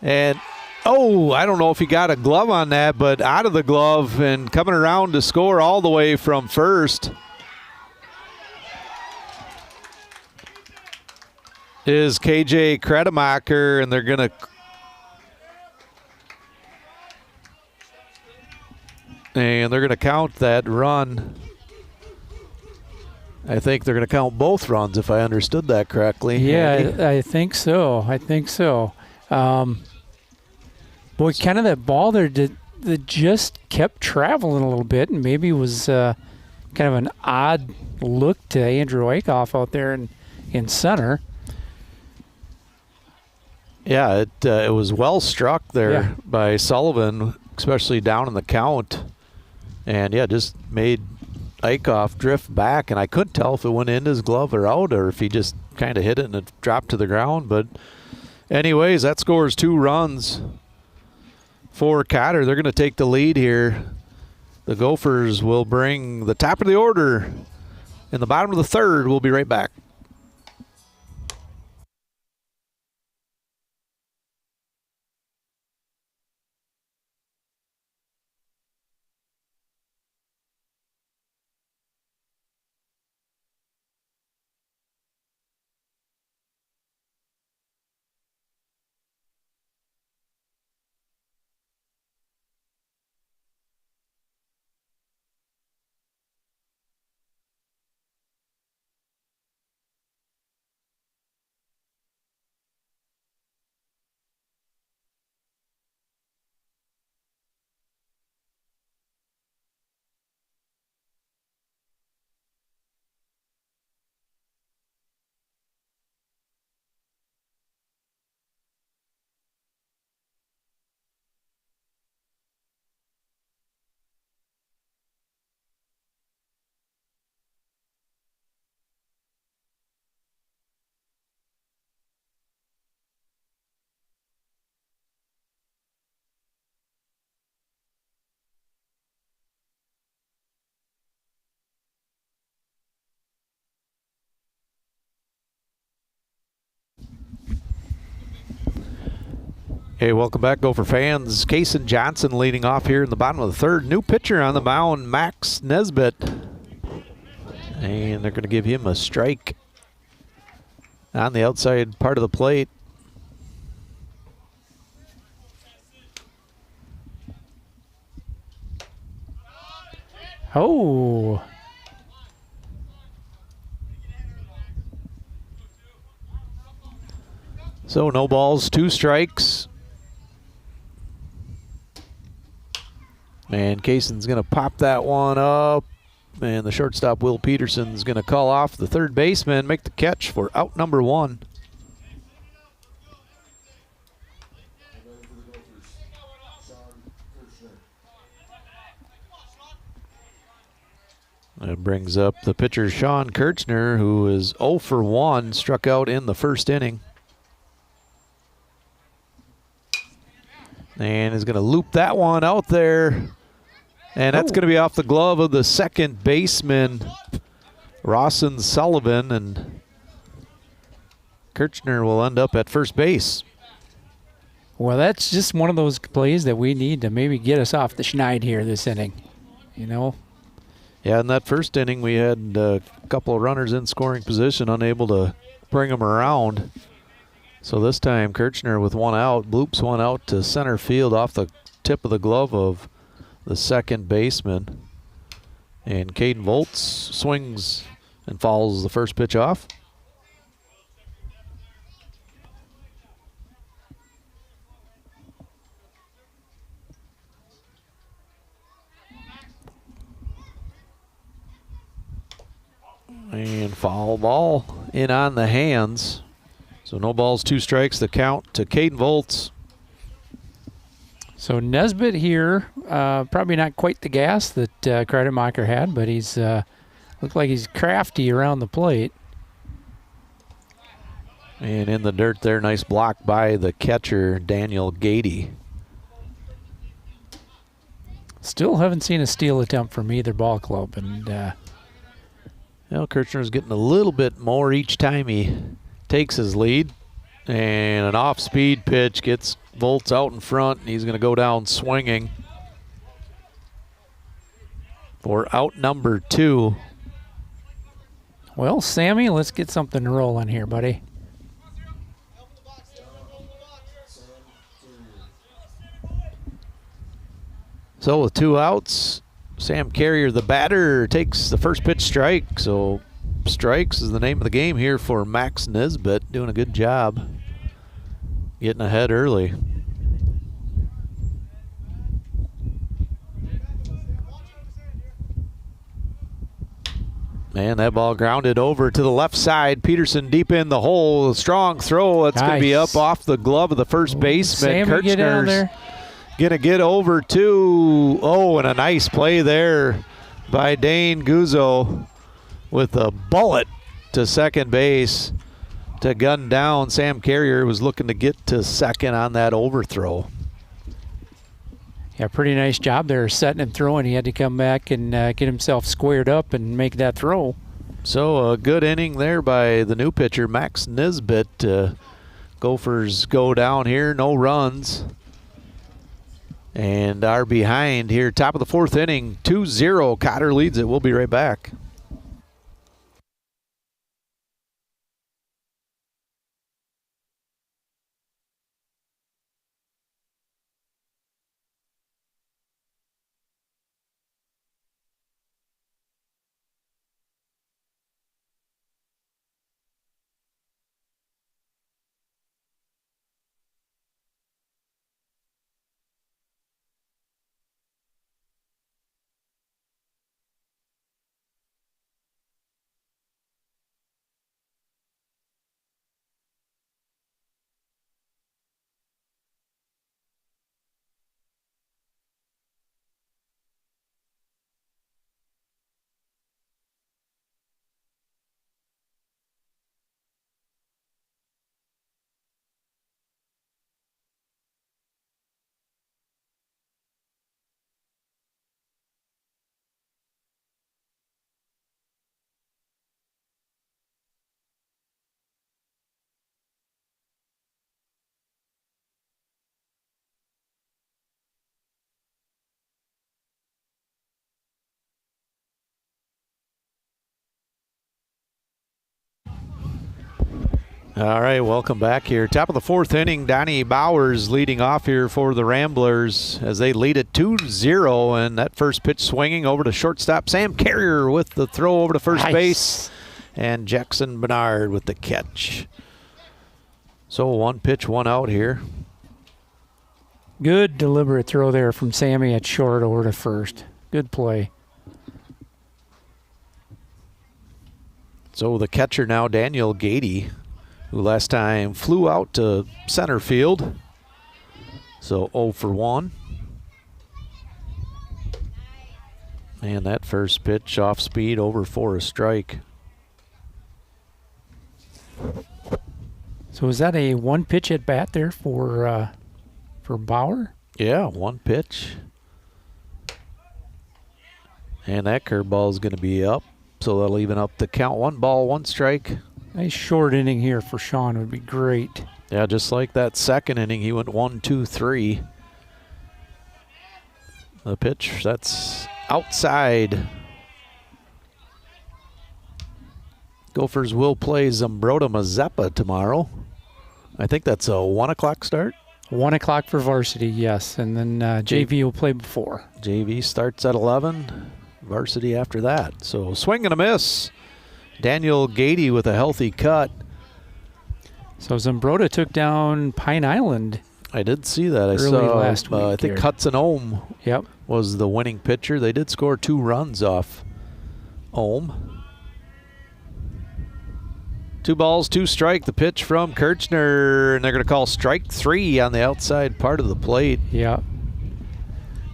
And, I don't know if he got a glove on that, but out of the glove and coming around to score all the way from first is KJ Kredemacher, and they're going to count that run. I think they're going to count both runs, if I understood that correctly. Yeah, I think so. Boy, kind of that ball there that just kept traveling a little bit, and maybe was kind of an odd look to Andrew Eichhoff out there in center. Yeah, it was well struck there by Sullivan, especially down in the count. And, just made Eichhoff drift back, and I couldn't tell if it went in his glove or out, or if he just kind of hit it and it dropped to the ground. But anyways, that scores 2 runs for Cotter. They're going to take the lead here. The Gophers will bring the top of the order in the bottom of the third. We'll be right back. Hey, welcome back, Gopher fans. Kason Johnson leading off here in the bottom of the third. New pitcher on the mound, Max Nesbitt. And they're going to give him a strike on the outside part of the plate. Oh. So no balls, 2 strikes. And Kason's going to pop that one up. And the shortstop, Will Peterson's going to call off the third baseman, make the catch for out number 1. That brings up the pitcher, Sean Kirchner, who is 0 for 1, struck out in the first inning. And is going to loop that one out there. And that's going to be off the glove of the second baseman, Rawson Sullivan. And Kirchner will end up at first base. Well, that's just one of those plays that we need to maybe get us off the schneid here this inning, Yeah, in that first inning, we had a couple of runners in scoring position, unable to bring them around. So this time Kirchner with one out, bloops one out to center field off the tip of the glove of the second baseman. And Caden Volts swings and fouls the first pitch off. And foul ball in on the hands. So no balls, 2 strikes, the count to Caden Volts. So Nesbitt here, probably not quite the gas that Kreidermacher had, but he's looked like he's crafty around the plate. And in the dirt there, nice block by the catcher, Daniel Gady. Still haven't seen a steal attempt from either ball club, and Kirchner's getting a little bit more each time he takes his lead. And an off-speed pitch gets Volts out in front, and he's going to go down swinging for out number 2. Well, Sammy, let's get something rolling here, buddy. So with 2 outs, Sam Carrier, the batter, takes the first pitch strike. So strikes is the name of the game here for Max Nesbitt, doing a good job getting ahead early. Man, that ball grounded over to the left side. Peterson deep in the hole. A strong throw. It's going to be up off the glove of the first baseman. Sammy, get down there. Going to get over to, and a nice play there by Dane Guzzo with a bullet to second base to gun down. Sam Carrier was looking to get to second on that overthrow. Yeah, pretty nice job there setting and throwing. He had to come back and get himself squared up and make that throw. So a good inning there by the new pitcher, Max Nesbitt. Gophers go down here, no runs, and are behind here. Top of the 4th inning, 2-0. Cotter leads it. We'll be right back. All right, welcome back here. Top of the 4th inning, Donnie Bowers leading off here for the Ramblers as they lead it 2-0, and that first pitch swinging over to shortstop. Sam Carrier with the throw over to first base, and Jackson Bernard with the catch. So 1 pitch, 1 out here. Good deliberate throw there from Sammy at short over to first. Good play. So the catcher now, Daniel Gady, who last time flew out to center field. So 0 for 1. And that first pitch off speed over for a strike. So is that a 1 pitch at bat there for Bauer? Yeah, 1 pitch. And that curveball is going to be up. So that'll even up the count. 1 ball, 1 strike. Nice short inning here for Sean would be great. Yeah, just like that second inning, he went 1, 2, 3. The pitch, that's outside. Gophers will play Zambroda Mazeppa tomorrow. I think that's a 1 o'clock start. 1 o'clock for varsity, yes. And then JV will play before. JV starts at 11. Varsity after that. So swing and a miss. Daniel Gady with a healthy cut. So Zumbrota took down Pine Island. I did see that. I Early saw last week I think here. Hudson Ohm Yep. was the winning pitcher. They did score 2 runs off Ohm. 2 balls, 2 strike. The pitch from Kirchner, and they're going to call strike 3 on the outside part of the plate. Yeah.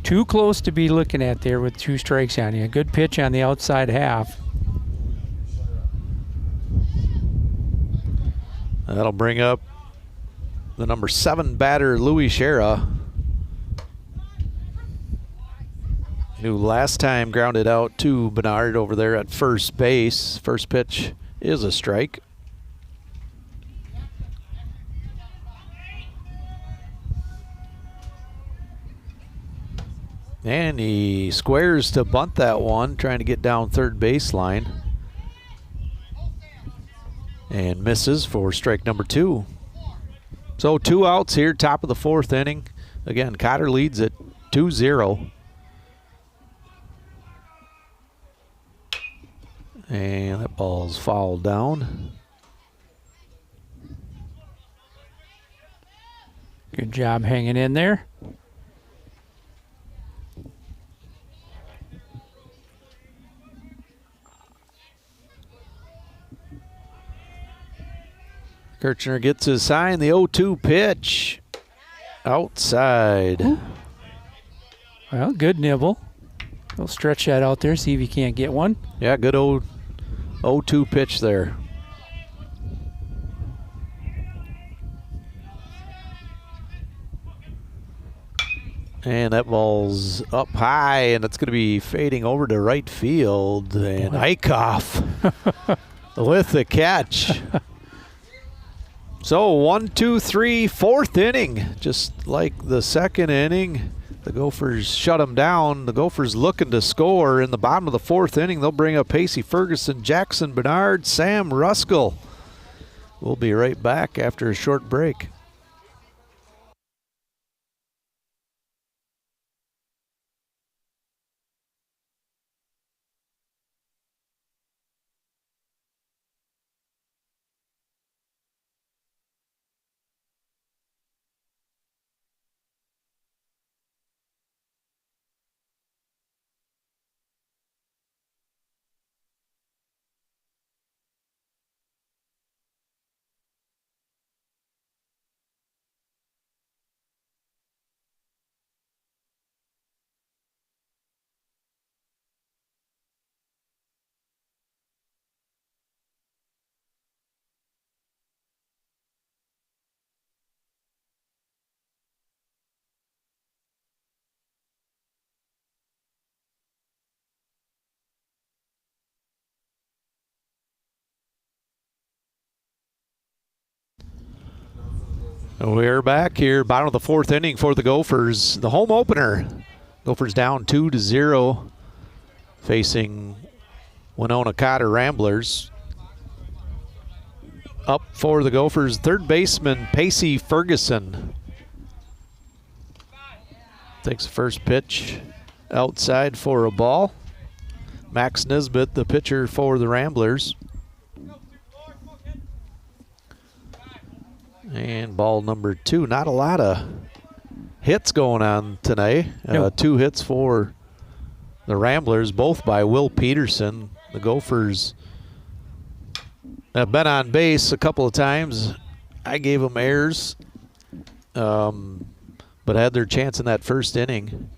Too close to be looking at there with 2 strikes on you. Good pitch on the outside half. That'll bring up the number 7 batter, Louis Shera, who last time grounded out to Bernard over there at first base. First pitch is a strike. And he squares to bunt that one, trying to get down third baseline. And misses for strike number 2. So 2 outs here, top of the 4th inning. Again, Cotter leads at 2-0. And that ball's fouled down. Good job hanging in there. Kirchner gets his sign, the 0-2 pitch. Outside. Ooh. Well, good nibble. We'll stretch that out there, see if he can't get one. Yeah, good 0-2 pitch there. And that ball's up high, and it's going to be fading over to right field. And Eichhoff with the catch. So 1, 2, 3, 4th inning. Just like the 2nd inning, the Gophers shut them down. The Gophers looking to score. In the bottom of the 4th inning, they'll bring up Pacey Ferguson, Jackson Bernard, Sam Ruskell. We'll be right back after a short break. We're back here, bottom of the 4th inning for the Gophers. The home opener. Gophers down 2-0, facing Winona Cotter Ramblers. Up for the Gophers, third baseman Pacey Ferguson. Takes the first pitch outside for a ball. Max Nisbet, the pitcher for the Ramblers. And ball number 2. Not a lot of hits going on tonight. No. 2 hits for the Ramblers, both by Will Peterson. The Gophers have been on base a couple of times. I gave them errors, but had their chance in that first inning.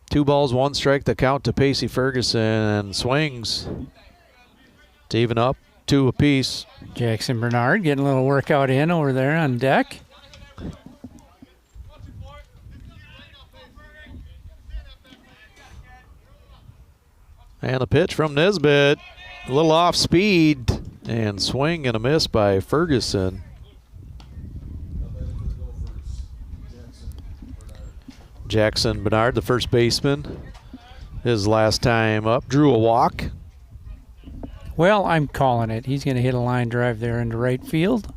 Two balls, 1 strike, the count to Pacey Ferguson, and swings to even up 2 apiece. Jackson Bernard getting a little workout in over there on deck. And a pitch from Nisbet, a little off speed, and swing and a miss by Ferguson. Jackson Bernard, the first baseman, his last time up, drew a walk. Well, I'm calling it. He's going to hit a line drive there into right field.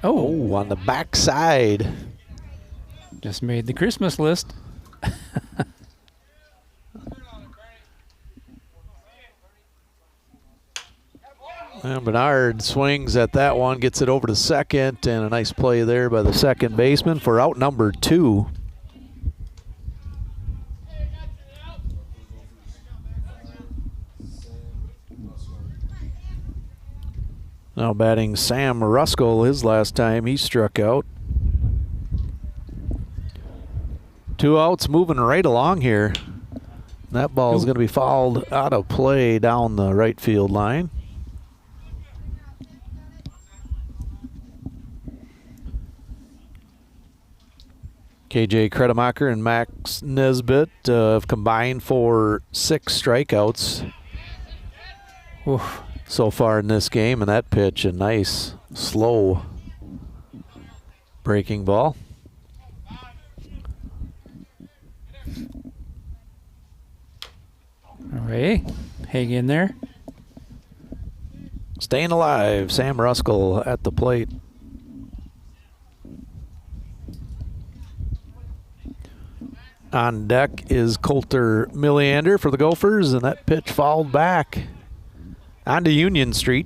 Oh, on the backside. Just made the Christmas list. And Bernard swings at that one, gets it over to second, and a nice play there by the second baseman for out number 2. Now batting Sam Ruskell, his last time he struck out. 2 outs, moving right along here. That ball is going to be fouled out of play down the right field line. KJ Kredemacher and Max Nesbitt have combined for 6 strikeouts. Oof. So far in this game, and that pitch, a nice, slow breaking ball. Okay, hang in there. Staying alive, Sam Ruskell at the plate. On deck is Coulter Milliander for the Gophers, and that pitch fouled back onto Union Street.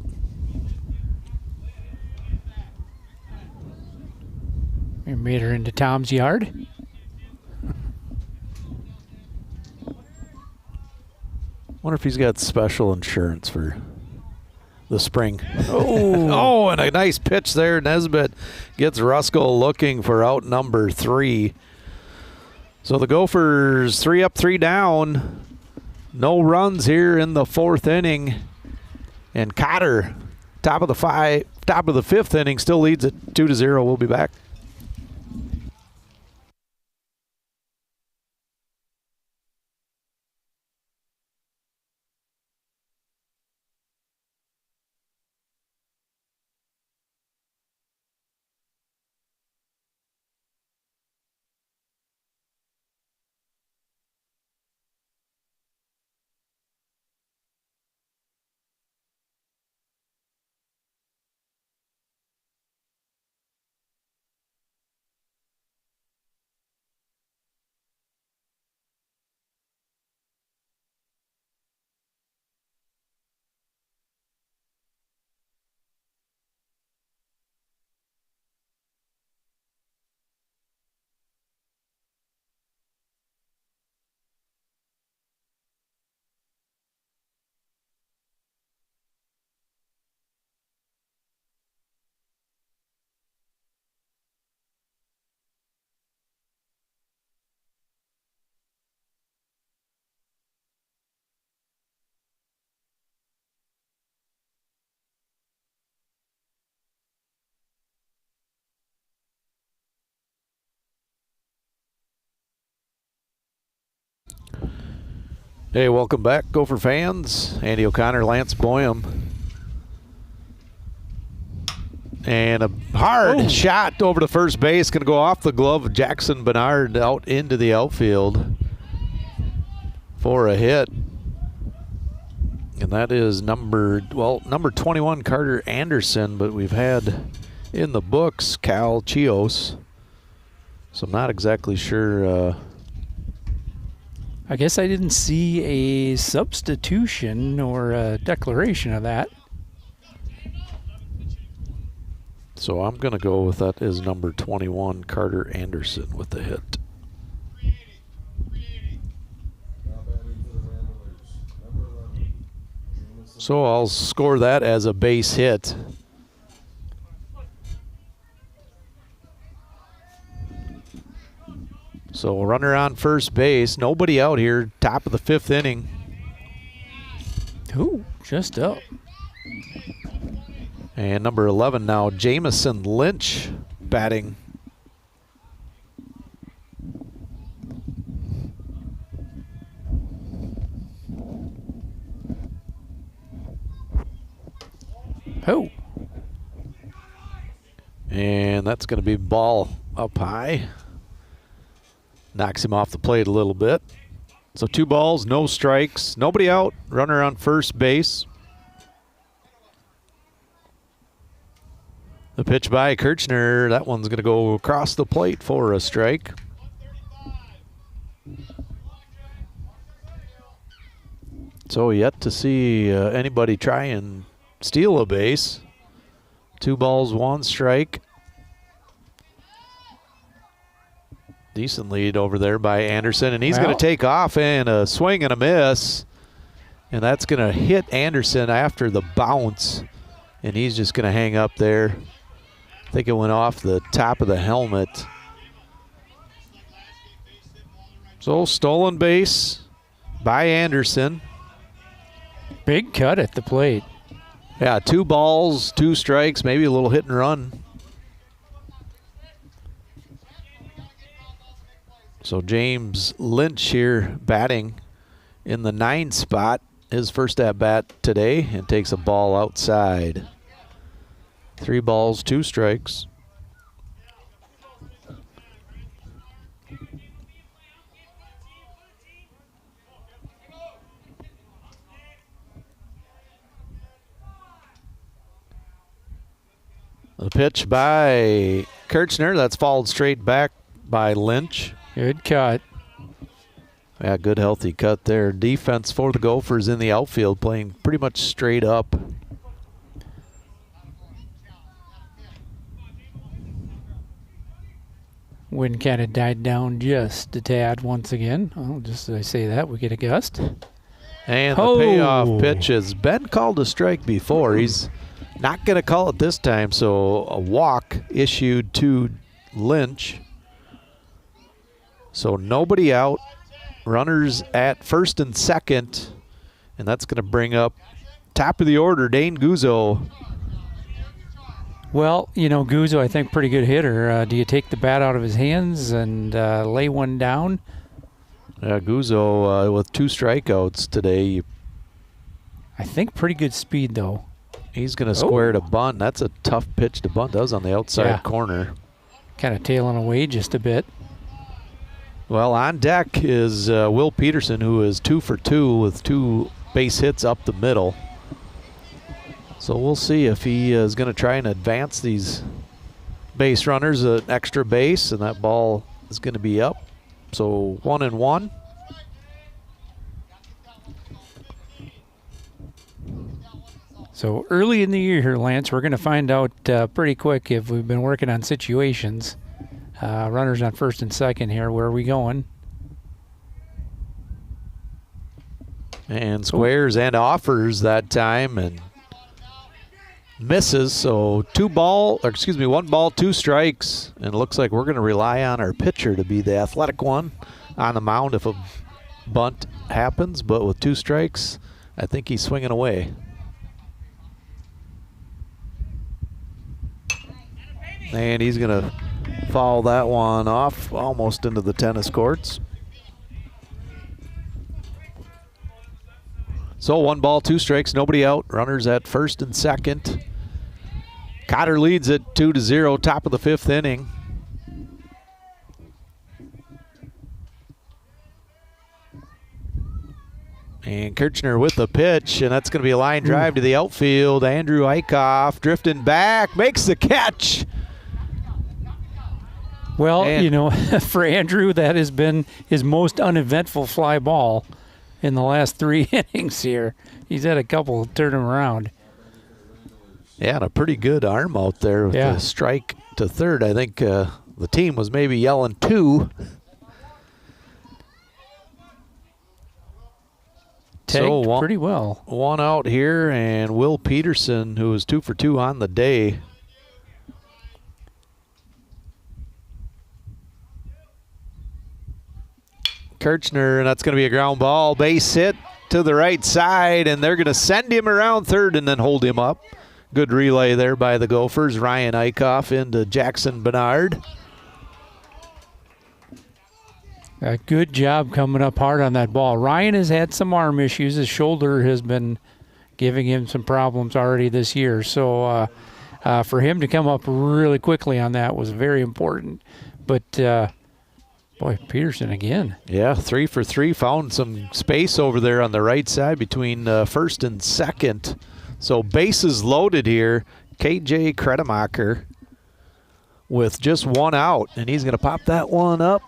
We made her into Tom's yard. Wonder if he's got special insurance for the spring. Oh, and a nice pitch there. Nesbitt gets Ruskell looking for out number 3. So the Gophers 3 up, 3 down. No runs here in the 4th inning. And Cotter, top of the 5th inning, still leads it 2-0. We'll be back. Hey, welcome back, Gopher fans. Andy O'Connor, Lance Boyum. And a hard shot over to first base. Going to go off the glove of Jackson Bernard out into the outfield for a hit. And that is number 21, Carter Anderson, but we've had in the books Cal Chios. So I'm not exactly sure. I guess I didn't see a substitution or a declaration of that. So I'm going to go with that as number 21, Carter Anderson, with the hit. So I'll score that as a base hit. So runner on first base, nobody out here, top of the 5th inning. Ooh, just up. And number 11 now, Jamison Lynch batting. Oh. And that's going to be ball up high. Knocks him off the plate a little bit. So 2 balls, no strikes, nobody out, runner on first base. The pitch by Kirchner, that one's going to go across the plate for a strike. So yet to see anybody try and steal a base. 2 balls, 1 strike. Decent lead over there by Anderson, and he's going to take off and a swing and a miss. And that's going to hit Anderson after the bounce, and he's just going to hang up there. I think it went off the top of the helmet. So stolen base by Anderson. Big cut at the plate. Yeah, 2 balls, 2 strikes, maybe a little hit and run. So James Lynch here batting in the 9 spot. His first at bat today, and takes a ball outside. 3 balls, 2 strikes. The pitch by Kirchner, that's followed straight back by Lynch. Good cut. Yeah, good healthy cut there. Defense for the Gophers in the outfield playing pretty much straight up. Wind kind of died down just a tad once again. Oh, just as I say that, we get a gust. And the payoff pitch has been called a strike before. He's not going to call it this time, so a walk issued to Lynch. So nobody out. Runners at first and second, and that's going to bring up top of the order, Dane Guzzo. Well, you know, Guzzo, I think, pretty good hitter. Do you take the bat out of his hands and lay one down? Yeah, Guzzo with 2 strikeouts today. I think pretty good speed, though. He's going to square to bunt. That's a tough pitch to bunt. That was on the outside corner. Kind of tailing away just a bit. Well, on deck is Will Peterson, who is 2 for 2 with 2 base hits up the middle. So we'll see if he is going to try and advance these base runners an extra base, and that ball is going to be up. So 1-1. So early in the year here, Lance, we're going to find out pretty quick if we've been working on situations. Runners on first and second here. Where are we going? And squares and offers that time and misses. So 1 ball, 2 strikes. And it looks like we're going to rely on our pitcher to be the athletic one on the mound if a bunt happens. But with 2 strikes, I think he's swinging away. And he's going to foul that one off almost into the tennis courts. So 1 ball, 2 strikes, nobody out. Runners at first and second. Cotter leads it 2-0, top of the 5th inning. And Kirchner with the pitch, and that's going to be a line drive to the outfield. Andrew Eichhoff drifting back, makes the catch. Well, you know, for Andrew, that has been his most uneventful fly ball in the last 3 innings here. He's had a couple turn him around. Yeah, and a pretty good arm out there with the strike to third. I think the team was maybe yelling 2. Tagged pretty well. 1 out here, and Will Peterson, who was 2 for 2 on the day. Kirchner, and that's going to be a ground ball. Base hit to the right side, and they're going to send him around third and then hold him up. Good relay there by the Gophers. Ryan Eichhoff into Jackson Bernard. A good job coming up hard on that ball. Ryan has had some arm issues. His shoulder has been giving him some problems already this year. So for him to come up really quickly on that was very important. But Boy, Peterson again. Yeah, 3 for 3. Found some space over there on the right side between first and second. So bases loaded here. KJ Kretemacher with just one out, and he's going to pop that one up.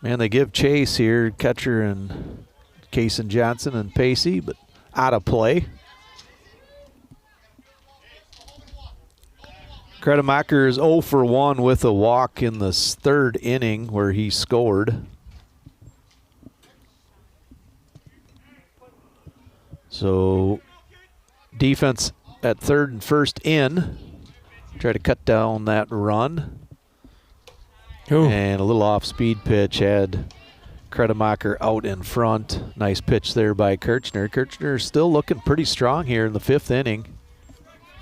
And they give chase here, catcher and Kaysen Johnson and Pacey, but out of play. Kretemacher is 0 for 1 with a walk in the third inning where he scored. So defense at third and first in. Try to cut down that run. Ooh. And a little off-speed pitch had Kretemacher out in front. Nice pitch there by Kirchner. Kirchner still looking pretty strong here in the fifth inning.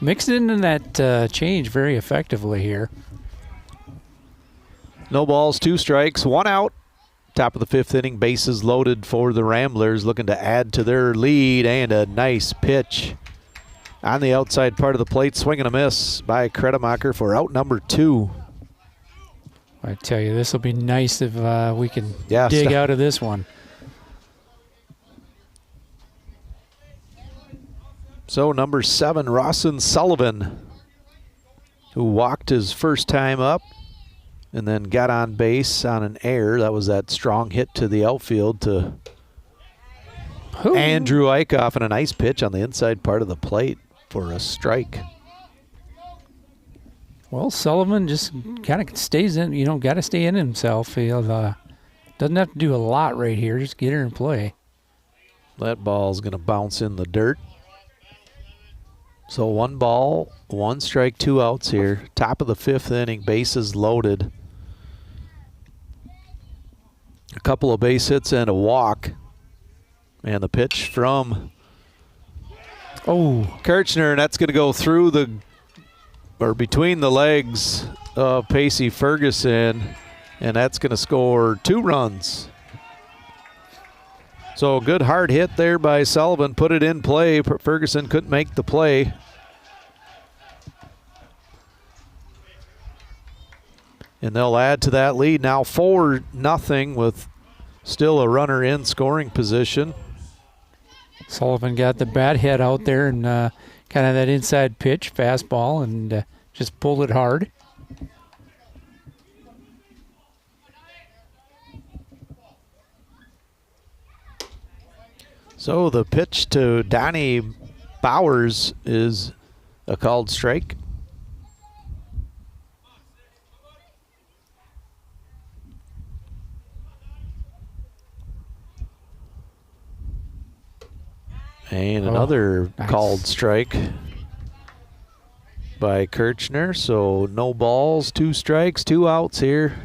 Mixed into that change very effectively here. No balls, 2 strikes, 1 out. Top of the fifth inning, bases loaded for the Ramblers, looking to add to their lead, and a nice pitch on the outside part of the plate. Swing and a miss by Kretemacher for out number 2. I tell you, this will be nice if we can Yeah, dig out of this one. So number 7, Rawson Sullivan, who walked his first time up and then got on base on an error. That was that strong hit to the outfield to Andrew Eichhoff, and a nice pitch on the inside part of the plate for a strike. Well, Sullivan just kind of stays in, got to stay in himself. He doesn't have to do a lot right here. Just get her in play. That ball's going to bounce in the dirt. So 1 ball, 1 strike, 2 outs here. Top of the fifth inning, bases loaded. A couple of base hits and a walk. And the pitch from Kirchner, and that's going to go through between the legs of Pacey Ferguson, and that's going to score 2 runs. So a good hard hit there by Sullivan, put it in play. Ferguson couldn't make the play. And they'll add to that lead now 4-0 with still a runner in scoring position. Sullivan got the bat head out there and kind of that inside pitch, fastball, and just pulled it hard. So the pitch to Donnie Bowers is a called strike. And another nice called strike by Kirchner. So no balls, 2 strikes, 2 outs here.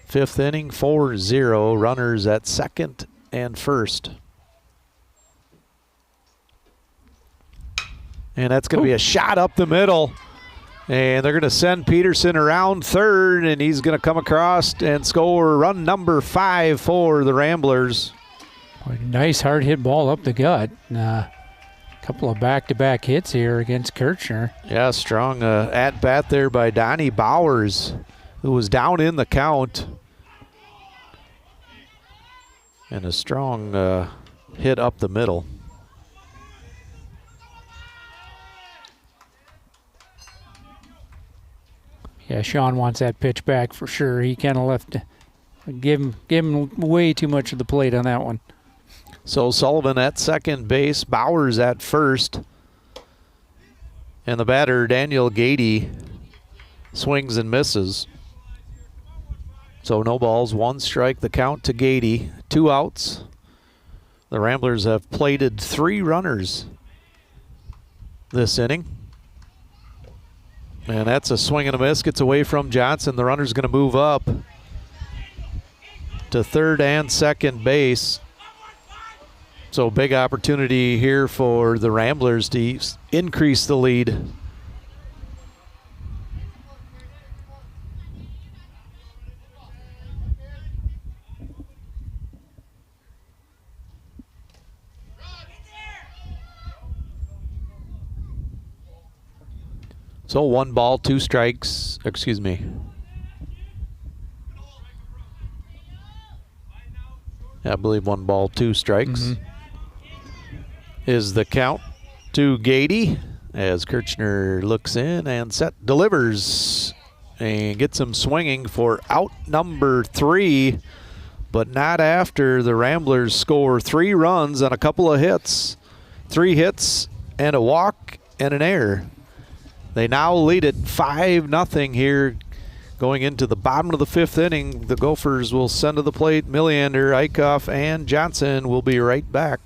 Fifth inning, 4-0. Runners at second and first. And that's going to be a shot up the middle. And they're going to send Peterson around third, and he's going to come across and score run number 5 for the Ramblers. Boy, nice hard hit ball up the gut. A couple of back-to-back hits here against Kirchner. Yeah, strong at-bat there by Donnie Bowers, who was down in the count. And a strong hit up the middle. Yeah, Sean wants that pitch back for sure. He kind of gave him way too much of the plate on that one. So Sullivan at second base, Bowers at first. And the batter, Daniel Gady, swings and misses. So no balls, 1 strike, the count to Gady, 2 outs. The Ramblers have plated 3 runners this inning. And that's a swing and a miss. Gets away from Johnson. The runner's going to move up to third and second base. So big opportunity here for the Ramblers to increase the lead. So 1 ball, 2 strikes, excuse me. I believe 1 ball, 2 strikes is the count to Gady as Kirchner looks in and delivers and gets him swinging for out number 3, but not after the Ramblers score 3 runs on a couple of hits. 3 hits and a walk and an error. They now lead it 5-0 here going into the bottom of the 5th inning. The Gophers will send to the plate Milliander, Eichhoff, and Johnson. Will be right back.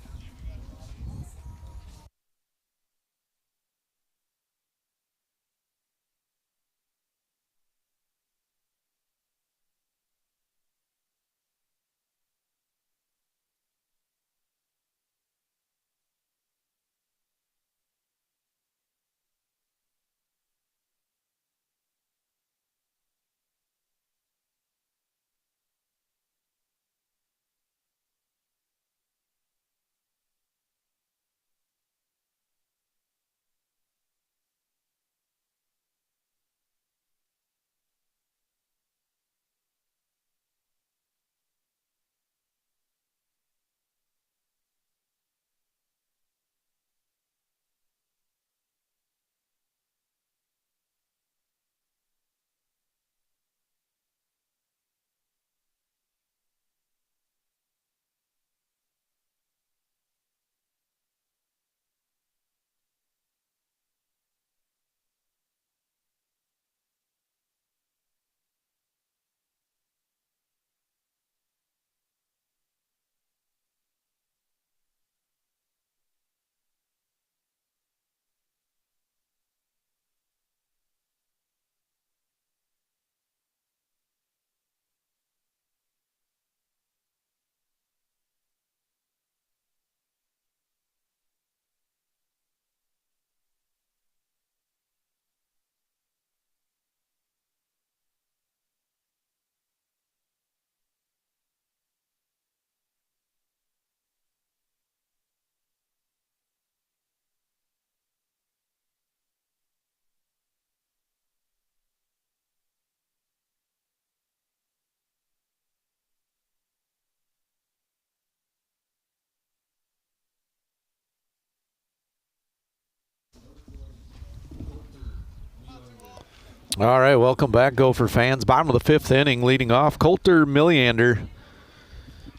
All right, welcome back, Gopher fans. Bottom of the 5th inning, leading off, Cotter Milliander.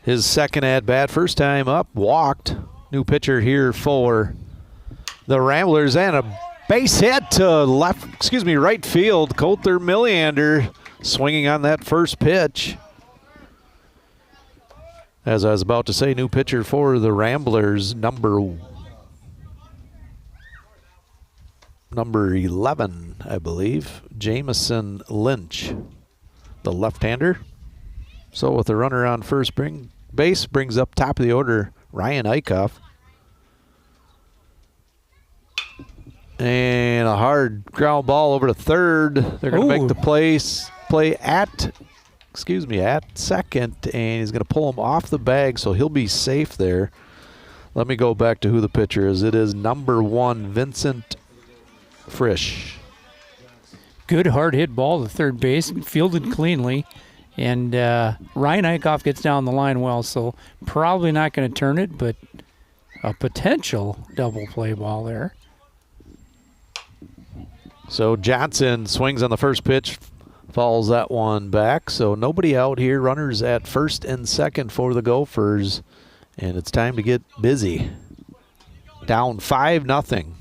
His second at-bat, first time up, walked. New pitcher here for the Ramblers, and a base hit to right field. Cotter Milliander swinging on that first pitch. As I was about to say, new pitcher for the Ramblers, number 11, I believe, Jamison Lynch, the left-hander. So with a runner on first base, brings up top of the order Ryan Eichhoff. And a hard ground ball over to third. They're going to make the play at second, and he's going to pull him off the bag, so he'll be safe there. Let me go back to who the pitcher is. It is number 1, Vincent Frisch. Good hard hit ball to third base, fielded cleanly, and Ryan Eichhoff gets down the line well, so probably not going to turn it, but a potential double play ball there. So Johnson swings on the first pitch, fouls that one back, so nobody out here. Runners at first and second for the Gophers, and it's time to get busy. Down 5-0.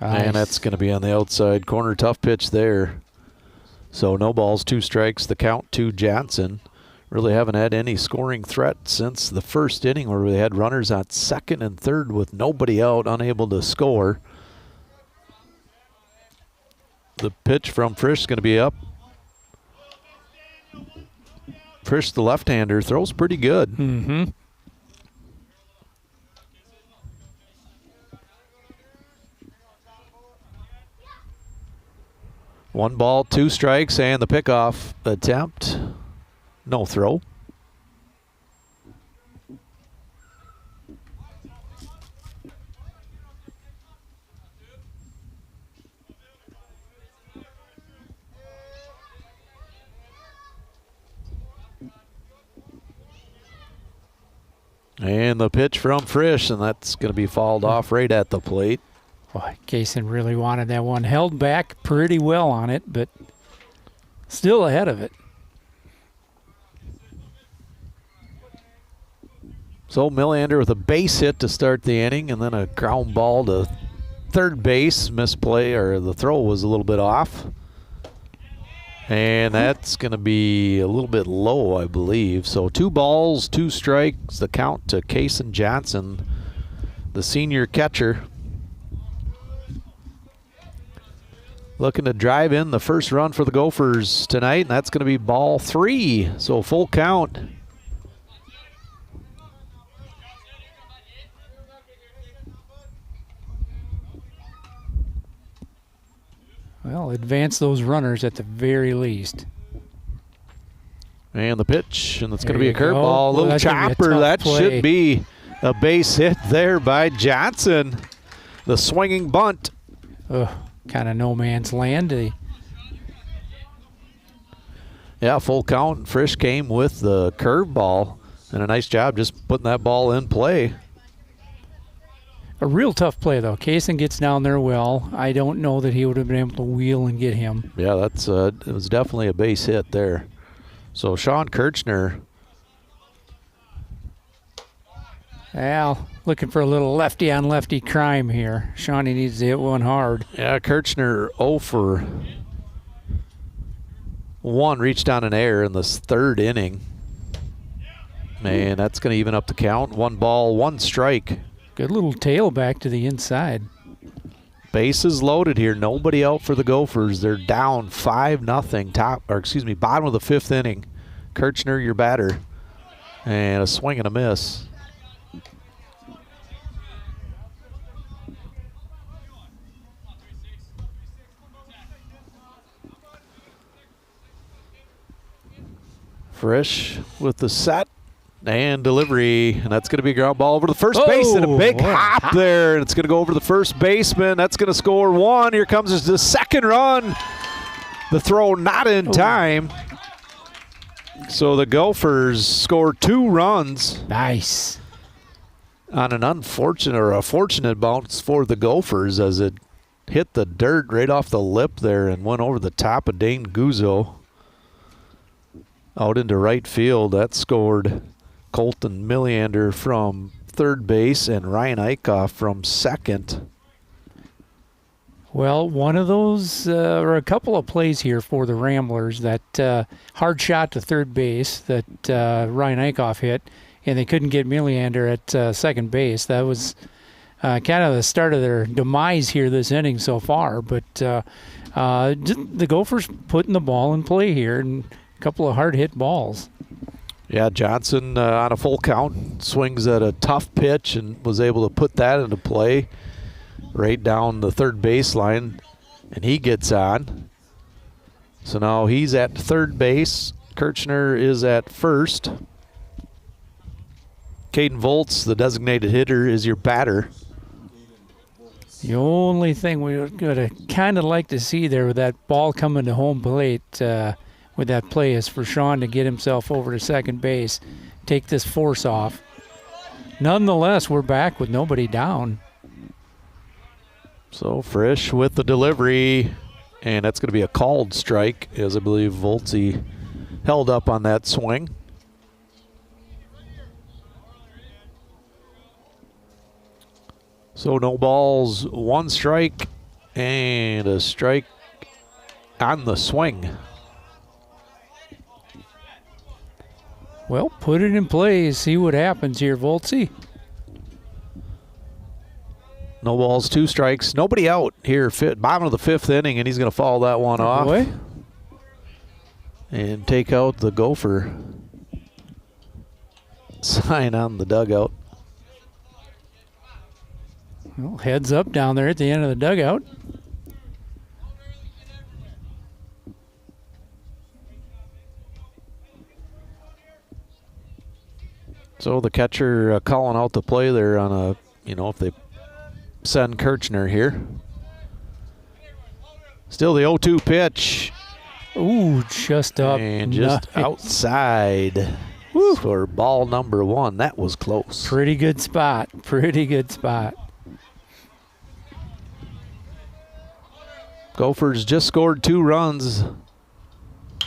Nice. And that's going to be on the outside corner. Tough pitch there. So no balls, 2 strikes. The count to Johnson. Really haven't had any scoring threat since the first inning where we had runners on second and third with nobody out, unable to score. The pitch from Frisch is going to be up. Frisch, the left-hander, throws pretty good. Mm-hmm. 1 ball, 2 strikes, and the pickoff attempt. No throw. And the pitch from Frisch, and that's going to be fouled off right at the plate. Boy, Kaysen really wanted that one. Held back pretty well on it, but still ahead of it. So Milliander with a base hit to start the inning, and then a ground ball to third base. Misplay, or the throw was a little bit off. And that's going to be a little bit low, I believe. So 2 balls, 2 strikes, the count to Kaysen Johnson, the senior catcher. Looking to drive in the first run for the Gophers tonight, and that's going to be ball 3. So full count. Well, advance those runners at the very least. And the pitch, and it's going to There be a you go. curveball, a Well, little that's gonna be a chopper. tough That play. should be a base hit there by Johnson. The swinging bunt. Kind of no man's land. Yeah, full count. Frisch came with the curveball, and a nice job just putting that ball in play. A real tough play, though. Kaysen gets down there well. I don't know that he would have been able to wheel and get him. Yeah, that's it was definitely a base hit there. So Sean Kirchner. Well, looking for a little lefty-on-lefty crime here. Shawnee needs to hit one hard. Yeah, Kirchner 0 for 1, reached on an error in this 3rd inning. Man, that's going to even up the count. 1 ball, 1 strike. Good little tailback to the inside. Bases loaded here. Nobody out for the Gophers. They're down 5-0. Bottom of the 5th inning. Kirchner, your batter, and a swing and a miss. Frisch with the set and delivery, and that's going to be a ground ball over to the first base, and a big hop there, and it's going to go over to the first baseman. That's going to score 1. Here comes the second run. The throw not in time. So the Gophers score 2 runs. Nice. On an unfortunate or a fortunate bounce for the Gophers, as it hit the dirt right off the lip there and went over the top of Dane Guzzo out into right field. That scored Colton Milliander from third base and Ryan Eichhoff from second. Well, one of those, or a couple of plays here for the Ramblers, that hard shot to third base that Ryan Eichhoff hit, and they couldn't get Milliander at second base. That was kind of the start of their demise here this inning so far. But the Gophers putting the ball in play here, and a couple of hard-hit balls. Yeah, Johnson on a full count swings at a tough pitch and was able to put that into play right down the third baseline, and he gets on. So now he's at third base. Kirchner is at first. Caden Volz, the designated hitter, is your batter. The only thing we would kind of like to see there with that ball coming to home plate with that play is for Sean to get himself over to second base, take this force off. Nonetheless, we're back with nobody down. So Frisch with the delivery, and that's going to be a called strike, as I believe Voltzy held up on that swing. So no balls, 1 strike, and a strike on the swing. Well, put it in play, see what happens here, Voltzy. No balls, 2 strikes. Nobody out here. Bottom of the 5th inning, and he's going to foul that one off. Boy. And take out the Gopher sign on the dugout. Well, heads up down there at the end of the dugout. So the catcher calling out the play there on a, if they send Kirchner here. Still the 0-2 pitch. Ooh, just up. And just outside. for ball number 1. That was close. Pretty good spot. Pretty good spot. Gophers just scored 2 runs.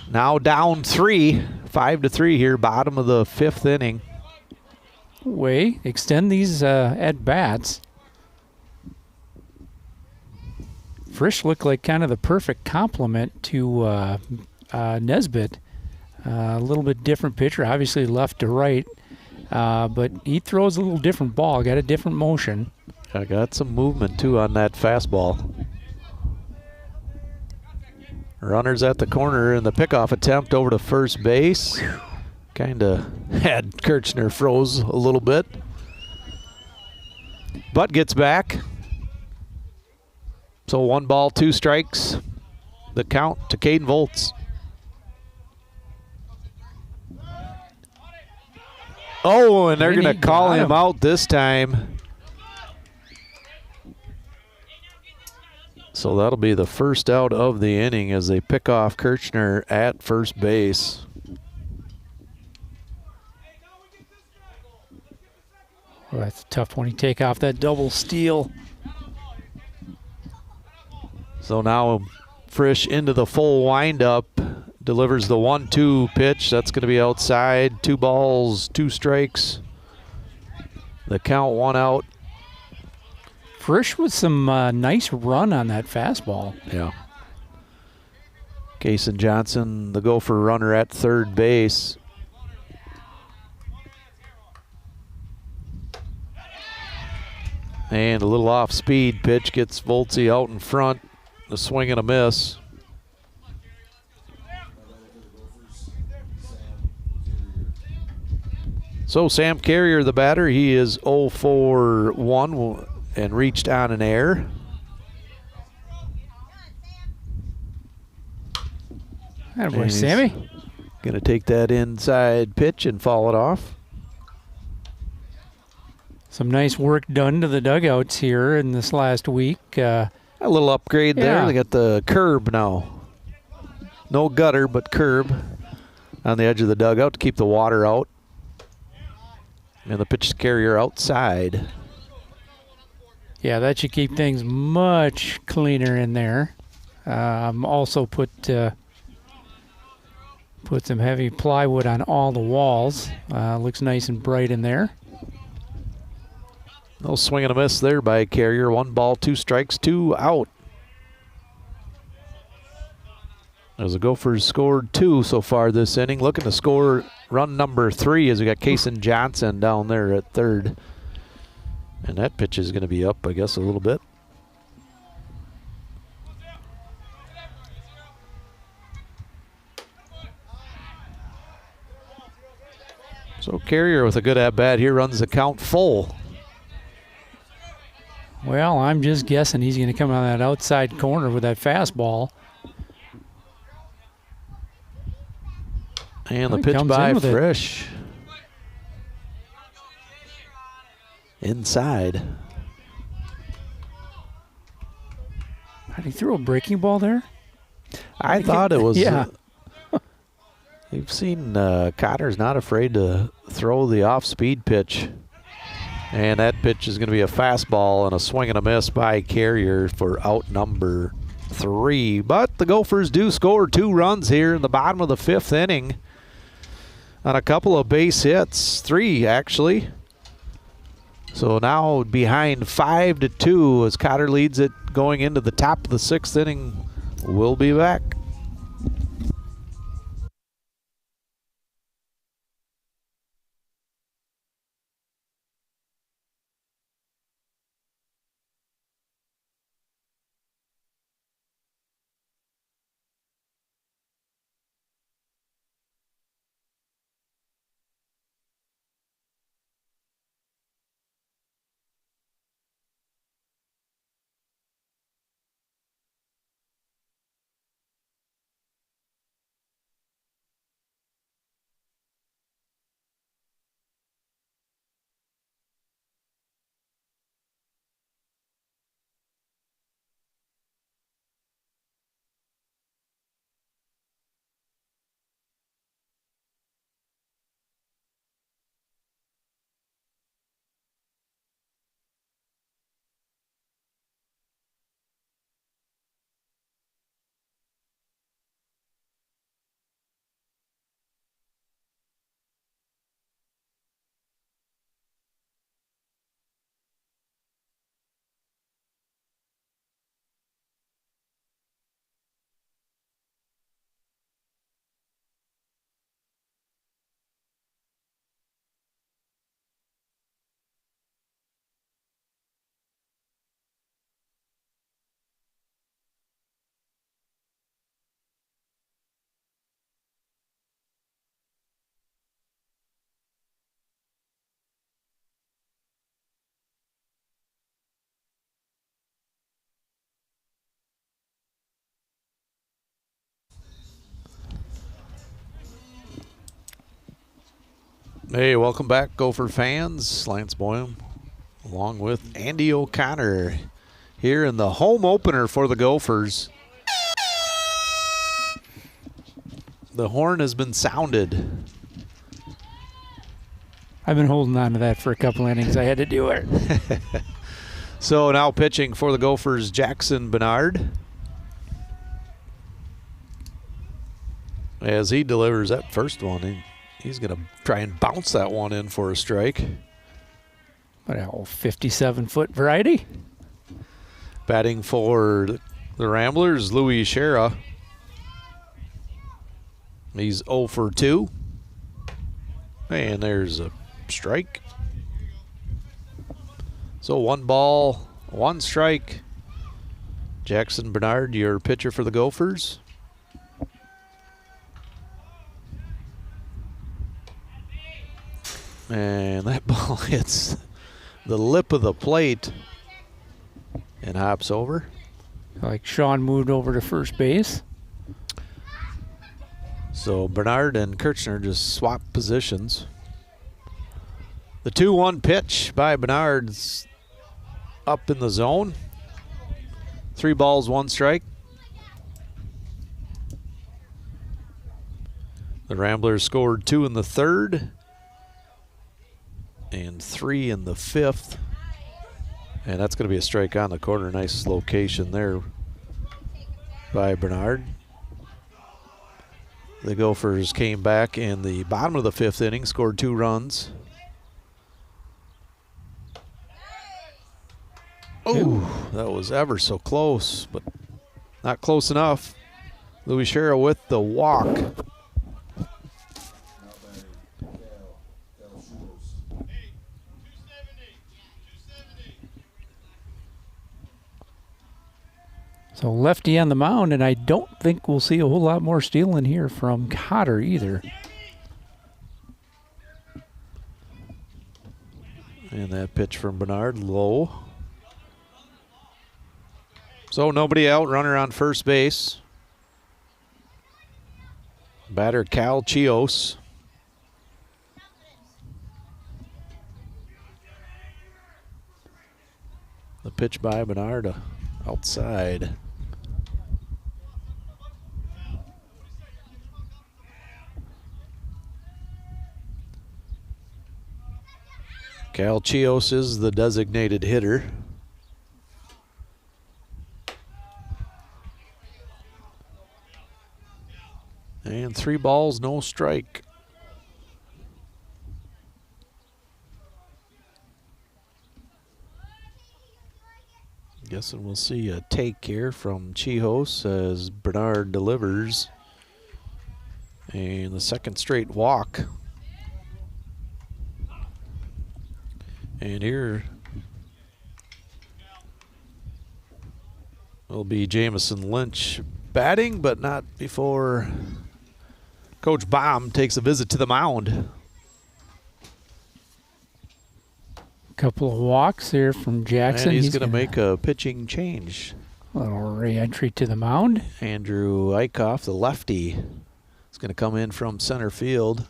Now down 3, 5-3 here, bottom of the 5th inning. Extend these at bats. Frisch looked like kind of the perfect complement to Nesbitt. A little bit different pitcher, obviously left to right, but he throws a little different ball, got a different motion. I got some movement too on that fastball. Runners at the corner in the pickoff attempt over to first base. Kind of had Kirchner froze a little bit. But gets back. So 1 ball, 2 strikes. The count to Caden Volts. Oh, and they're going to call him out this time. So that'll be the first out of the inning as they pick off Kirchner at first base. Well, that's a tough one. You take off that double steal. So now Frisch into the full windup, delivers the 1-2 pitch. That's going to be outside. 2 balls, 2 strikes. The count, 1 out. Frisch with some nice run on that fastball. Yeah. Kason Johnson, the Gopher runner at third base. And a little off-speed pitch gets Voltzy out in front. A swing and a miss. So Sam Carrier, the batter, he is 0 for 1 and reached on an error. Attaboy, Sammy. Going to take that inside pitch and foul it off. Some nice work done to the dugouts here in this last week. A little upgrade there. They got the curb now. No gutter, but curb on the edge of the dugout to keep the water out. And the pitch carrier outside. Yeah, that should keep things much cleaner in there. Also put some heavy plywood on all the walls. Looks nice and bright in there. No swing and a miss there by Carrier. 1 ball, 2 strikes, 2 out. As the Gophers scored 2 so far this inning. Looking to score run number 3 as we got Kason Johnson down there at third. And that pitch is going to be up, I guess, a little bit. So Carrier with a good at-bat here runs the count full. Well, I'm just guessing he's going to come on that outside corner with that fastball. And the pitch by Frisch. Inside. Did he throw a breaking ball there? I thought it was. Yeah. You've seen Cotter's not afraid to throw the off-speed pitch. And that pitch is going to be a fastball and a swing and a miss by Carrier for out number 3. But the Gophers do score 2 runs here in the bottom of the 5th inning on a couple of base hits, 3 actually. So now behind 5-2 as Cotter leads it going into the top of the 6th inning. We'll be back. Hey, welcome back, Gopher fans. Lance Boyum along with Andy O'Connor here in the home opener for the Gophers. The horn has been sounded. I've been holding on to that for a couple innings. I had to do it. So now pitching for the Gophers, Jackson Bernard. As he delivers that first one, he's going to try and bounce that one in for a strike. What a 57-foot variety. Batting for the Ramblers, Louis Shera. He's 0 for 2. And there's a strike. So 1 ball, 1 strike. Jackson Bernard, your pitcher for the Gophers. And that ball hits the lip of the plate and hops over. Like Sean moved over to first base. So Bernard and Kirchner just swap positions. The 2-1 pitch by Bernard's up in the zone. 3 balls, 1 strike. The Ramblers scored 2 in the 3rd and 3 in the 5th. And that's going to be a strike on the corner. Nice location there by Bernard. The Gophers came back in the bottom of the 5th inning, scored 2 runs. Oh, that was ever so close, but not close enough. Louis Shera with the walk. So lefty on the mound, and I don't think we'll see a whole lot more stealing here from Cotter either. And that pitch from Bernard, low. So nobody out, runner on first base. Batter Cal Chios. The pitch by Bernard outside. Cal Chios is the designated hitter. And 3 balls, no strike. Guessing we'll see a take here from Chios as Bernard delivers. And the 2nd straight walk. And here will be Jamison Lynch batting, but not before Coach Baum takes a visit to the mound. Couple of walks there from Jackson. And he's going to make a pitching change. A little re-entry to the mound. Andrew Eichhoff, the lefty, is going to come in from center field,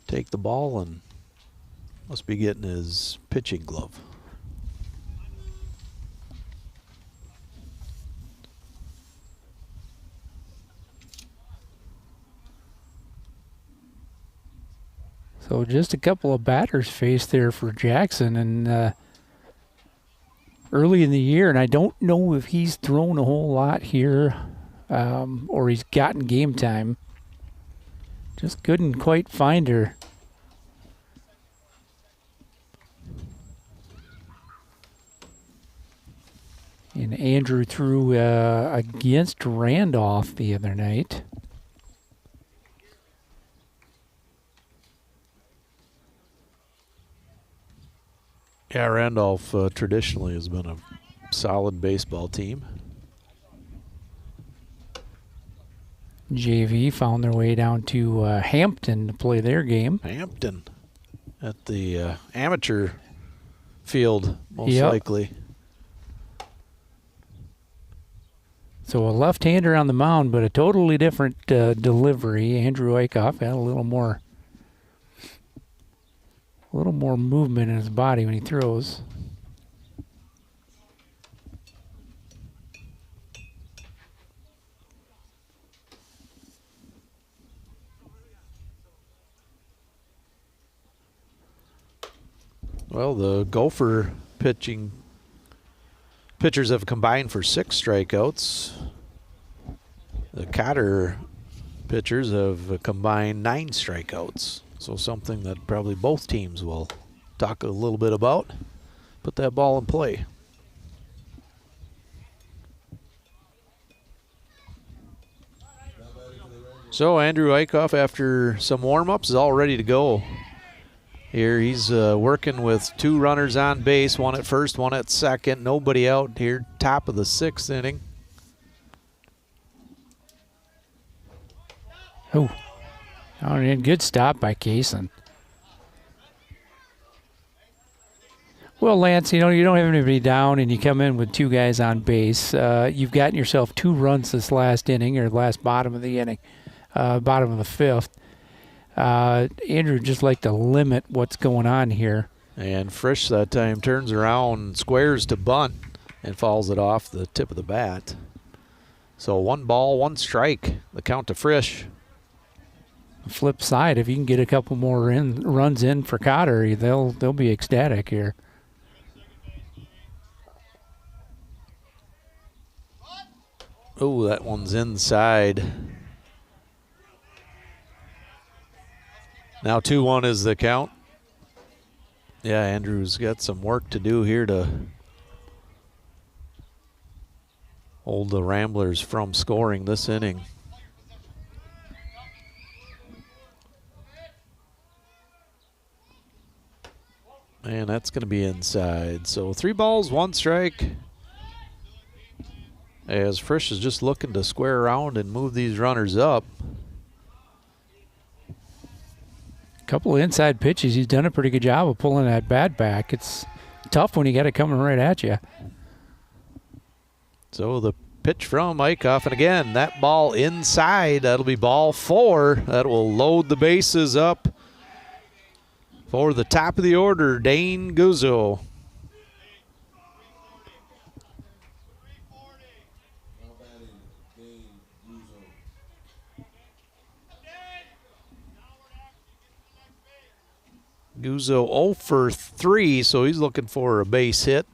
take the ball, and must be getting his pitching glove. So just a couple of batters faced there for Jackson, and early in the year, and I don't know if he's thrown a whole lot here or he's gotten game time. Just couldn't quite find her. And Andrew threw against Randolph the other night. Yeah, Randolph traditionally has been a solid baseball team. JV found their way down to Hampton to play their game. Hampton at the amateur field, most Yep. likely. So a left-hander on the mound, but a totally different delivery. Andrew Eichhoff had a little more little more movement in his body when he throws. Well, the Gopher pitchers have combined for 6 strikeouts. The Cotter pitchers have combined 9 strikeouts. So something that probably both teams will talk a little bit about. Put that ball in play. So Andrew Eichhoff, after some warm-ups, is all ready to go. Here he's working with 2 runners on base, one at first, one at second. Nobody out here, top of the 6th inning. Oh, good stop by Kaysen. Well, Lance, you don't have anybody down and you come in with 2 guys on base. You've gotten yourself 2 runs this last inning, or last bottom of the inning, bottom of the 5th. Andrew just like to limit what's going on here. And Frisch that time turns around, squares to bunt, and fouls it off the tip of the bat. So 1 ball, 1 strike, the count to Frisch. Flip side, if you can get a couple more runs in for Cotter, they'll be ecstatic here. Oh, that one's inside. Now 2-1 is the count. Yeah, Andrew's got some work to do here to hold the Ramblers from scoring this inning. And that's going to be inside. So 3 balls, 1 strike. As Frisch is just looking to square around and move these runners up. Couple of inside pitches. He's done a pretty good job of pulling that bat back. It's tough when you got it coming right at you. So the pitch from Eichhoff, and again, that ball inside. That'll be ball 4. That will load the bases up for the top of the order, Dane Guzzo. Guzzo 0 for 3, so he's looking for a base hit.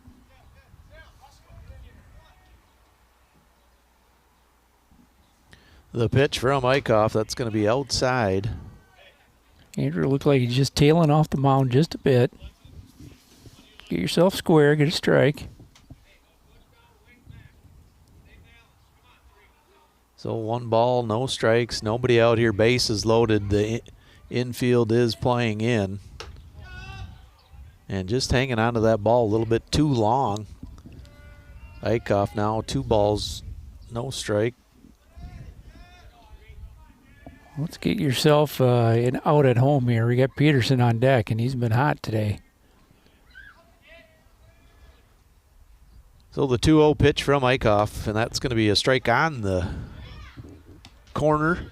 The pitch from Eichhoff, that's going to be outside. Andrew looked like he's just tailing off the mound just a bit. Get yourself square, get a strike. So 1 ball, no strikes, nobody out here, bases loaded. The infield is playing in. And just hanging on to that ball a little bit too long. Eichhoff now 2 balls, no strike. Let's get yourself an out at home here. We got Peterson on deck, and he's been hot today. So the 2-0 pitch from Eichhoff, and that's going to be a strike on the corner.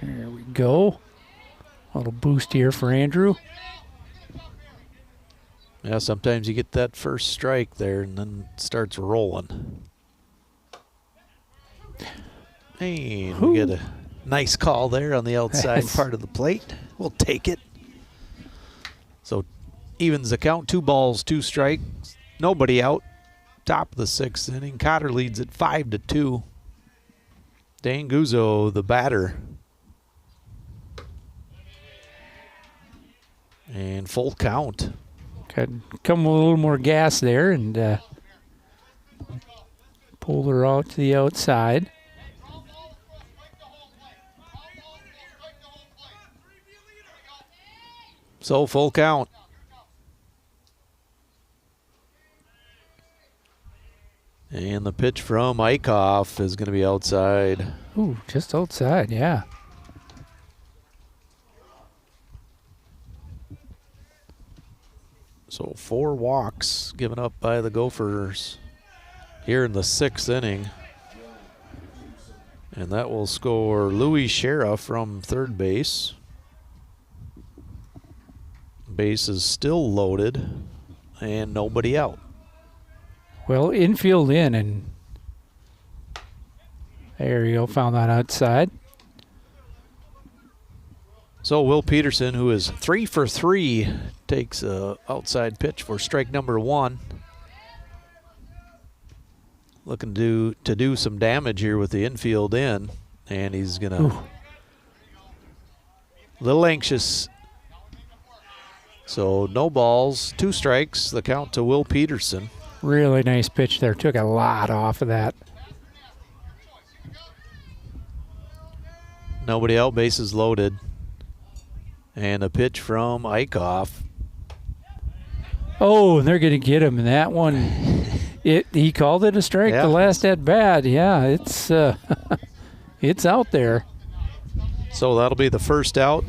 There we go. A little boost here for Andrew. Yeah, sometimes you get that first strike there and then it starts rolling. And we get a nice call there on the outside part of the plate. We'll take it. So evens the count, 2 balls, 2 strikes, nobody out. Top of the 6th inning. Cotter leads at 5-2. Dane Guzzo, the batter. And full count. Could come with a little more gas there and pull her out to the outside. So full count. And the pitch from Eichhoff is going to be outside. Ooh, just outside, yeah. So 4 walks given up by the Gophers here in the 6th inning. And that will score Louis Sheriff from third base. Base is still loaded and nobody out. Well, infield in, and there you go, found that outside. So Will Peterson, who is 3 for 3, takes a outside pitch for strike number 1. Looking to do some damage here with the infield in, and he's gonna a little anxious. So no balls, 2 strikes, the count to Will Peterson. Really nice pitch there. Took a lot off of that. Nobody out, bases loaded. And a pitch from Eichhoff. Oh, they're going to get him in that one. He called it a strike the last at bat. Yeah, it's it's out there. So that'll be the first out.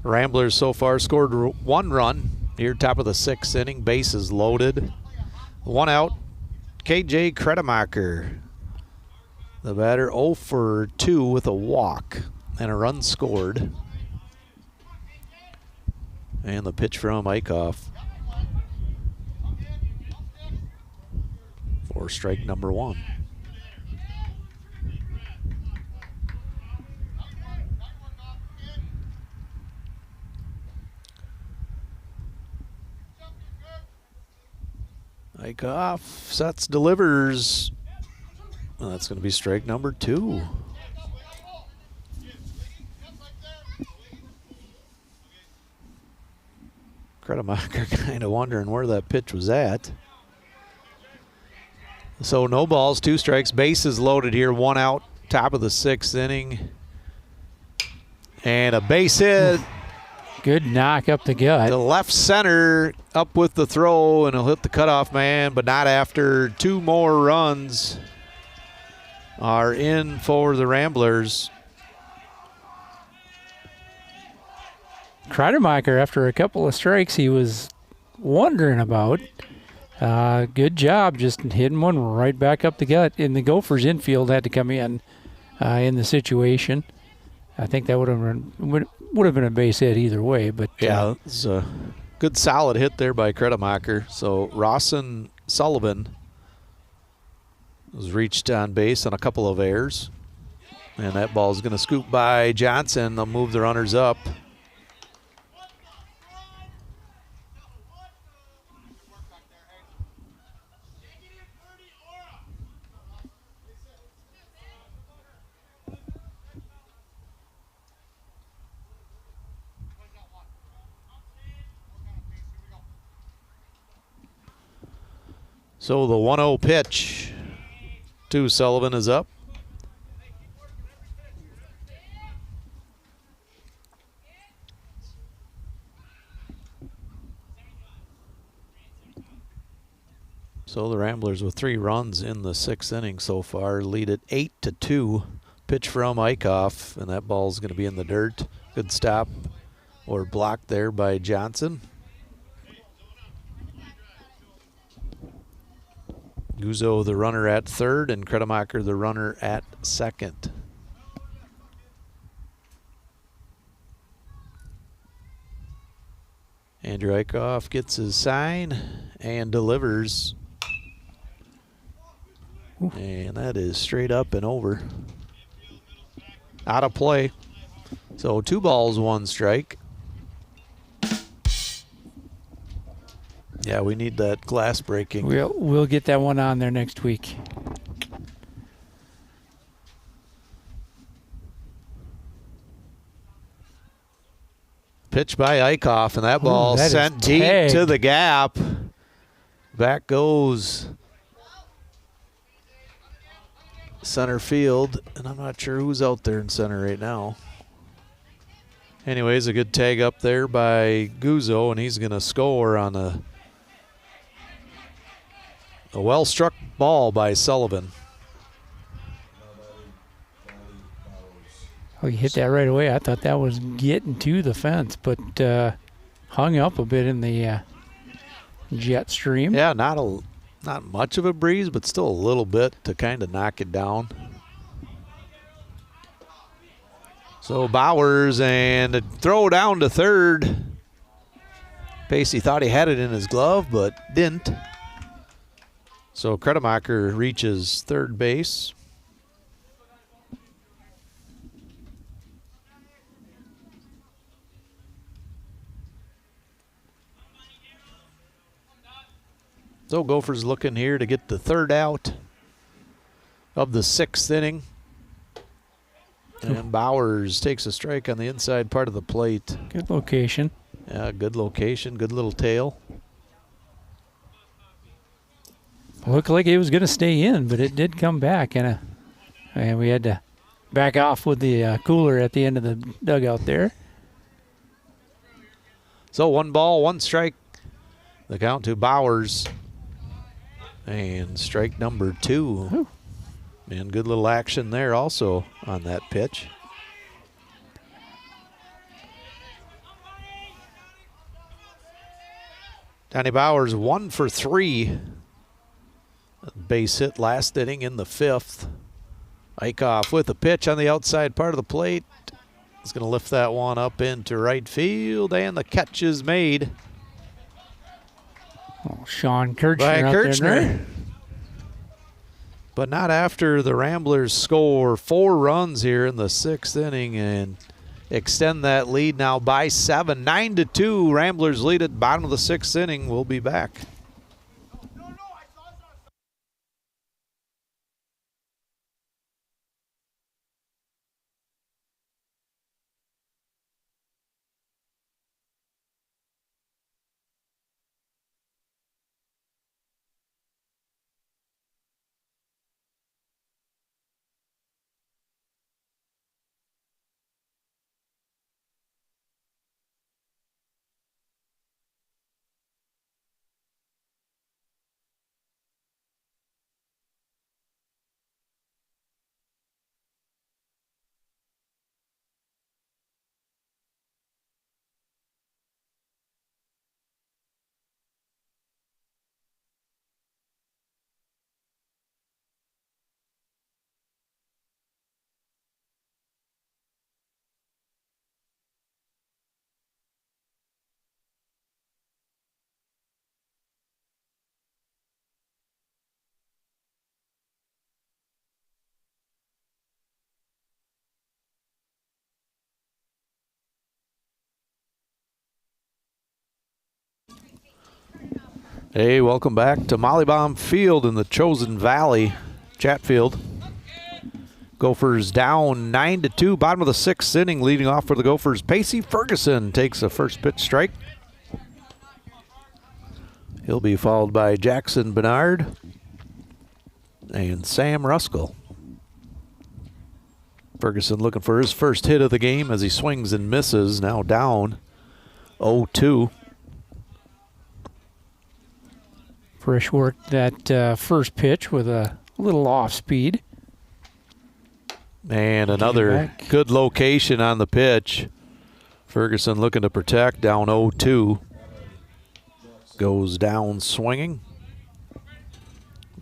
Ramblers so far scored 1 run here, top of the 6th inning. Bases loaded. 1 out. KJ Kretemacher, the batter, 0 for 2 with a walk and a run scored. And the pitch from Eichhoff for strike number 1. Eichhoff sets, delivers. Well, that's going to be strike number 2. Kretemacher kind of wondering where that pitch was at. So no balls, 2 strikes, bases loaded here, 1 out, top of the 6th inning. And a base hit. Good knock up the gut. The left center up with the throw, and he'll hit the cutoff man, but not after 2 more runs are in for the Ramblers. Kretemacher, after a couple of strikes he was wondering about. Good job just hitting one right back up the gut. And the Gophers infield had to come in the situation. I think that would have been a base hit either way. But yeah, it's a good solid hit there by Kretemacher. So Rawson Sullivan was reached on base on a couple of errors. And that ball is going to scoop by Johnson. They'll move the runners up. So the 1-0 pitch to Sullivan is up. So the Ramblers with 3 runs in the 6th inning so far lead it 8-2. Pitch from Eichhoff, and that ball's going to be in the dirt. Good stop or block there by Johnson. Guzzo the runner at 3rd, and Kretemacher the runner at 2nd. Andrew Eichhoff gets his sign and delivers. And that is straight up and over. Out of play. So 2 balls, 1 strike. Yeah, we need that glass breaking. We'll get that one on there next week. Pitch by Eichhoff, and that ball sent deep to the gap. Back goes center field, and I'm not sure who's out there in center right now. Anyways, a good tag up there by Guzzo, and he's going to score on a well-struck ball by Sullivan. Oh, you hit that right away. I thought that was getting to the fence, but hung up a bit in the jet stream. Yeah, not much of a breeze, but still a little bit to kind of knock it down. So Bowers and a throw down to third. Pacey thought he had it in his glove, but didn't. So Kretemacher reaches third base. So Gophers looking here to get the third out of the 6th inning. And Bowers takes a strike on the inside part of the plate. Good location. Yeah, good location, good little tail. Looked like it was going to stay in, but it did come back, and we had to back off with the cooler at the end of the dugout there. So 1 ball, 1 strike. The count to Bowers. And strike number 2. Ooh. And good little action there also on that pitch. Donnie Bowers 1 for 3. Base hit last inning in the 5th. Eichhoff with a pitch on the outside part of the plate. He's going to lift that one up into right field, and the catch is made. Oh, Sean Kirchner By out Kirchner. there. But not after the Ramblers score 4 runs here in the 6th inning and extend that lead now by 7. 9-2. Ramblers lead at bottom of the 6th inning. We'll be back. Hey, welcome back to Mollybaum Field in the Chosen Valley, Chatfield. Gophers down 9-2, bottom of the 6th inning. Leading off for the Gophers, Pacey Ferguson takes a first pitch strike. He'll be followed by Jackson Bernard and Sam Ruskell. Ferguson looking for his first hit of the game as he swings and misses, now down 0-2. Fresh work that first pitch with a little off speed. And another good location on the pitch. Ferguson looking to protect, down 0-2. Goes down swinging.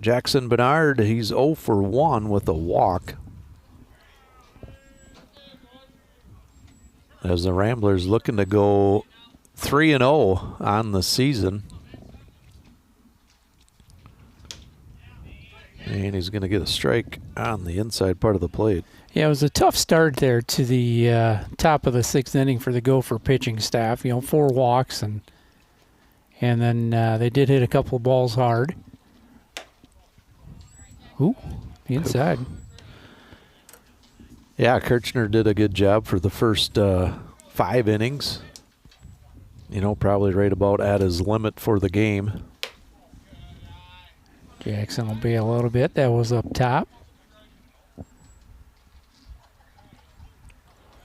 Jackson Bernard, he's 0 for 1 with a walk. As the Ramblers looking to go 3-0 on the season. And he's going to get a strike on the inside part of the plate. Yeah, it was a tough start there to the top of the 6th inning for the Gopher pitching staff. 4 walks, and then they did hit a couple of balls hard. Ooh, the inside. Yeah, Kirchner did a good job for the first 5 innings. Probably right about at his limit for the game. Jackson will be a little bit. That was up top.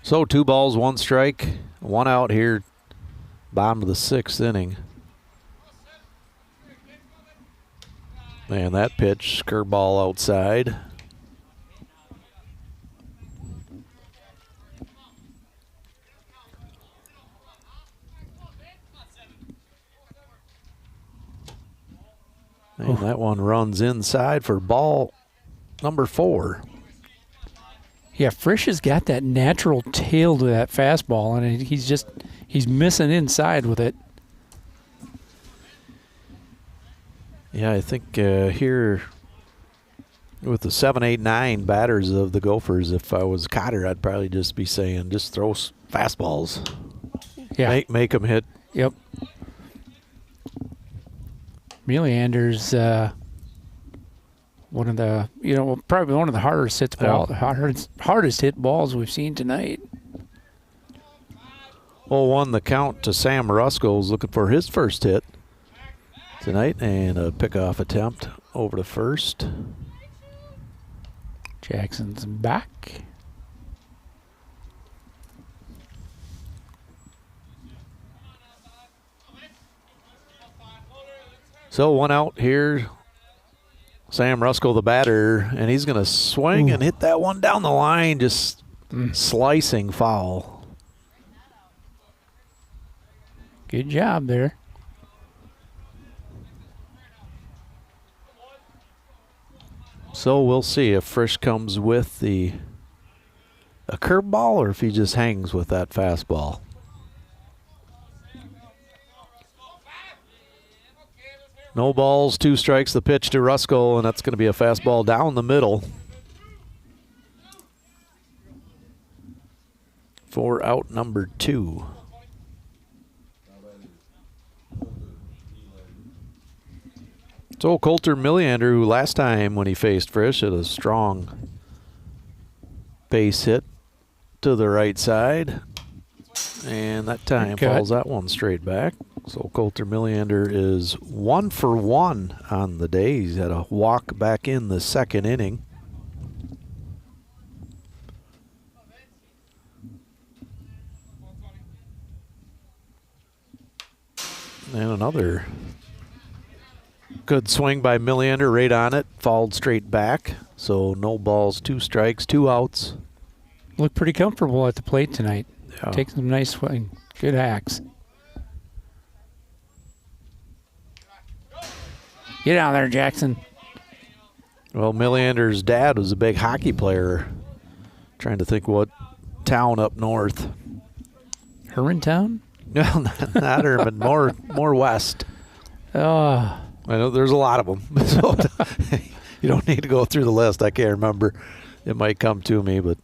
So 2 balls, 1 strike, 1 out here, bottom of the 6th inning. And that pitch, curveball outside. And that one runs inside for ball number 4. Yeah, Frisch has got that natural tail to that fastball, and he's missing inside with it. Yeah, I think here with the 7, 8, 9 batters of the Gophers, if I was Cotter, I'd probably just be saying, just throw fastballs. Yeah. Make them hit. Yep. Meleander's one of the, probably one of the hardest hit balls we've seen tonight. 0-1 the count to Sam Ruskell's looking for his first hit tonight, and a pickoff attempt over to first. Jackson's back. So 1 out here. Sam Ruskell, the batter, and he's going to swing and hit that one down the line, just slicing foul. Good job there. So we'll see if Frisch comes with a curveball or if he just hangs with that fastball. No balls, 2 strikes, the pitch to Ruskell, and that's going to be a fastball down the middle. For out number 2. So Coulter Meleander, who last time when he faced Frisch had a strong base hit to the right side, and that time falls that one straight back. So Coulter Meleander is 1 for 1 on the day. He's had a walk back in the second inning. And another good swing by Meleander right on it. Fouled straight back. So no balls, 2 strikes, 2 outs. Looked pretty comfortable at the plate tonight. Yeah. Taking some nice swing. Good hacks. Get out there, Jackson. Well, Meleander's dad was a big hockey player. Trying to think what town up north. Hermantown? No, not Herman. More west. Oh. I know there's a lot of them. So you don't need to go through the list. I can't remember. It might come to me, but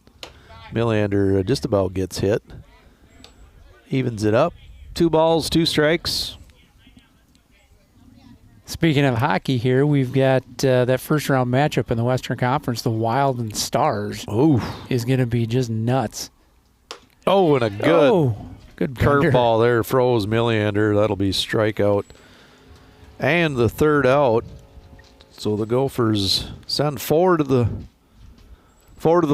Meleander just about gets hit. Evens it up. 2 balls, 2 strikes. Speaking of hockey here, we've got that first-round matchup in the Western Conference, the Wild and Stars. Ooh. Is going to be just nuts. Oh, and a good curveball there froze Meleander. That'll be strikeout. And the 3rd out. So the Gophers send 4 to the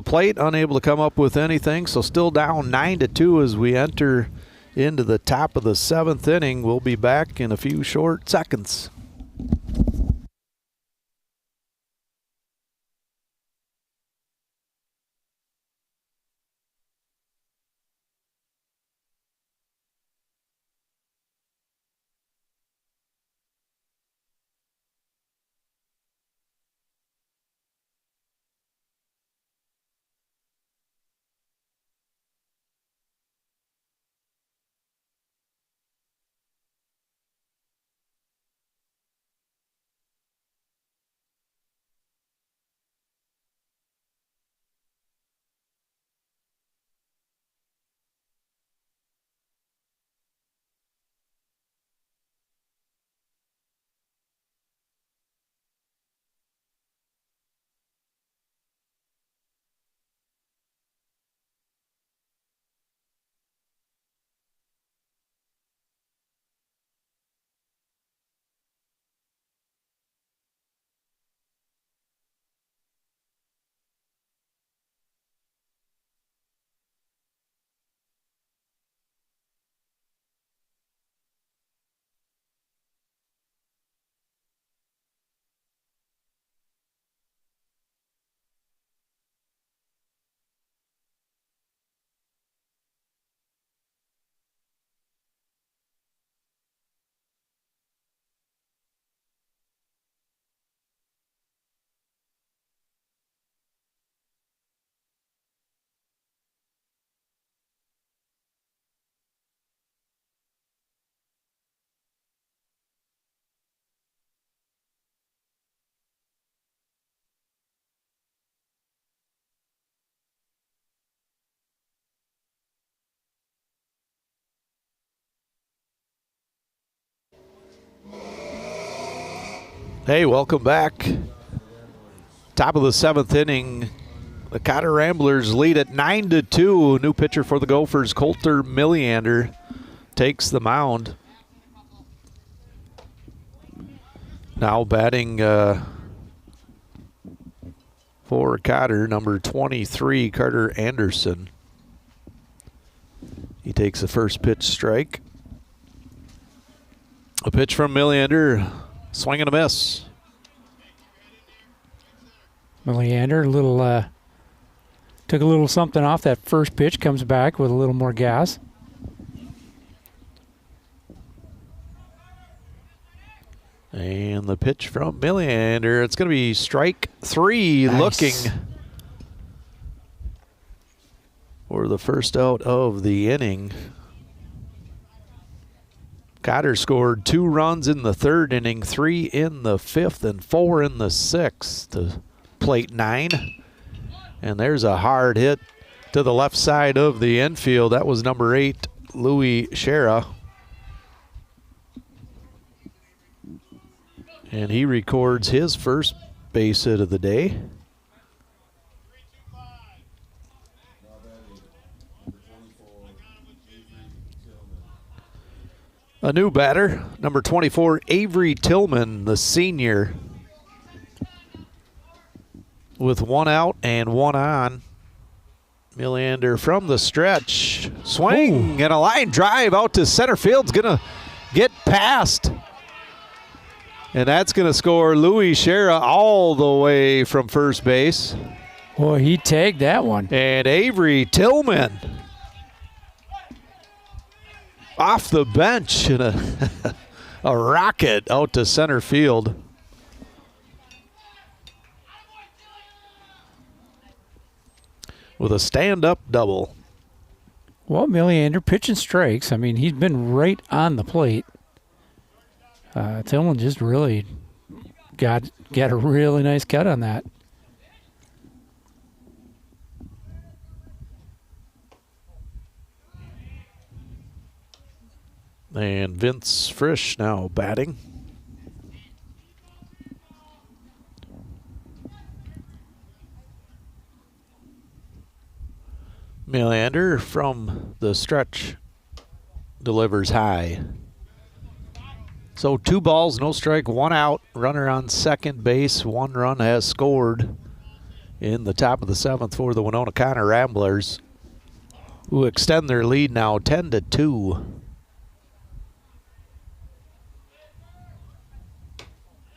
plate, unable to come up with anything. So still down 9-2 as we enter into the top of the 7th inning. We'll be back in a few short seconds. Hey, welcome back. Top of the 7th inning. The Cotter Ramblers lead at 9-2. New pitcher for the Gophers, Cotter Milliander, takes the mound. Now batting for Cotter, number 23, Carter Anderson. He takes the first pitch strike. A pitch from Milliander, swing and a miss. Milliander, took a little something off that first pitch, comes back with a little more gas. And the pitch from Milliander, it's going to be strike 3, nice. Looking for the first out of the inning. Cotter scored 2 runs in the 3rd inning, 3 in the 5th, and 4 in the 6th to plate 9. And there's a hard hit to the left side of the infield. That was number 8, Louis Shera. And he records his first base hit of the day. A new batter, number 24, Avery Tillman, the senior. With 1 out and 1 on. Milliander from the stretch. Swing and a line drive out to center field's going to get past. And that's going to score Louis Shera all the way from first base. Boy, he tagged that one. And Avery Tillman off the bench in a rocket out to center field. With a stand-up double. Well, Milliander pitching strikes. I mean, he's been right on the plate. Tillman just really got a really nice cut on that. And Vince Frisch now batting. Milliander from the stretch delivers high. So 2 balls, no strike, 1 out. Runner on second base. 1 run has scored in the top of the 7th for the Winona Cotter Ramblers, who extend their lead now 10-2.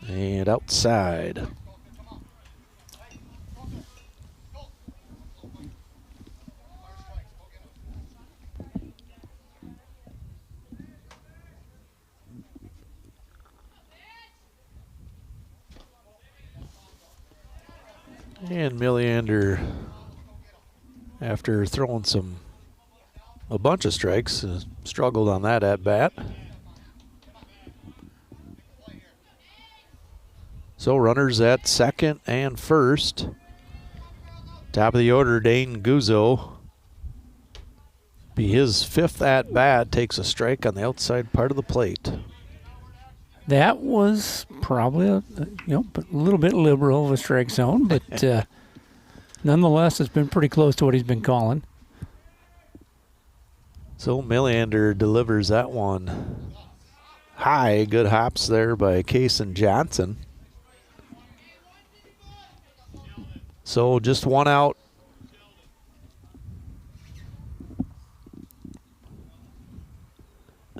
And outside. And Milliander, after throwing a bunch of strikes, struggled on that at bat. So runners at second and first. Top of the order, Dane Guzzo. Be his 5th at bat, takes a strike on the outside part of the plate. That was probably a little bit liberal of a strike zone, but nonetheless, it's been pretty close to what he's been calling. So Milliander delivers that one high. Good hops there by Kason Johnson. So just 1 out.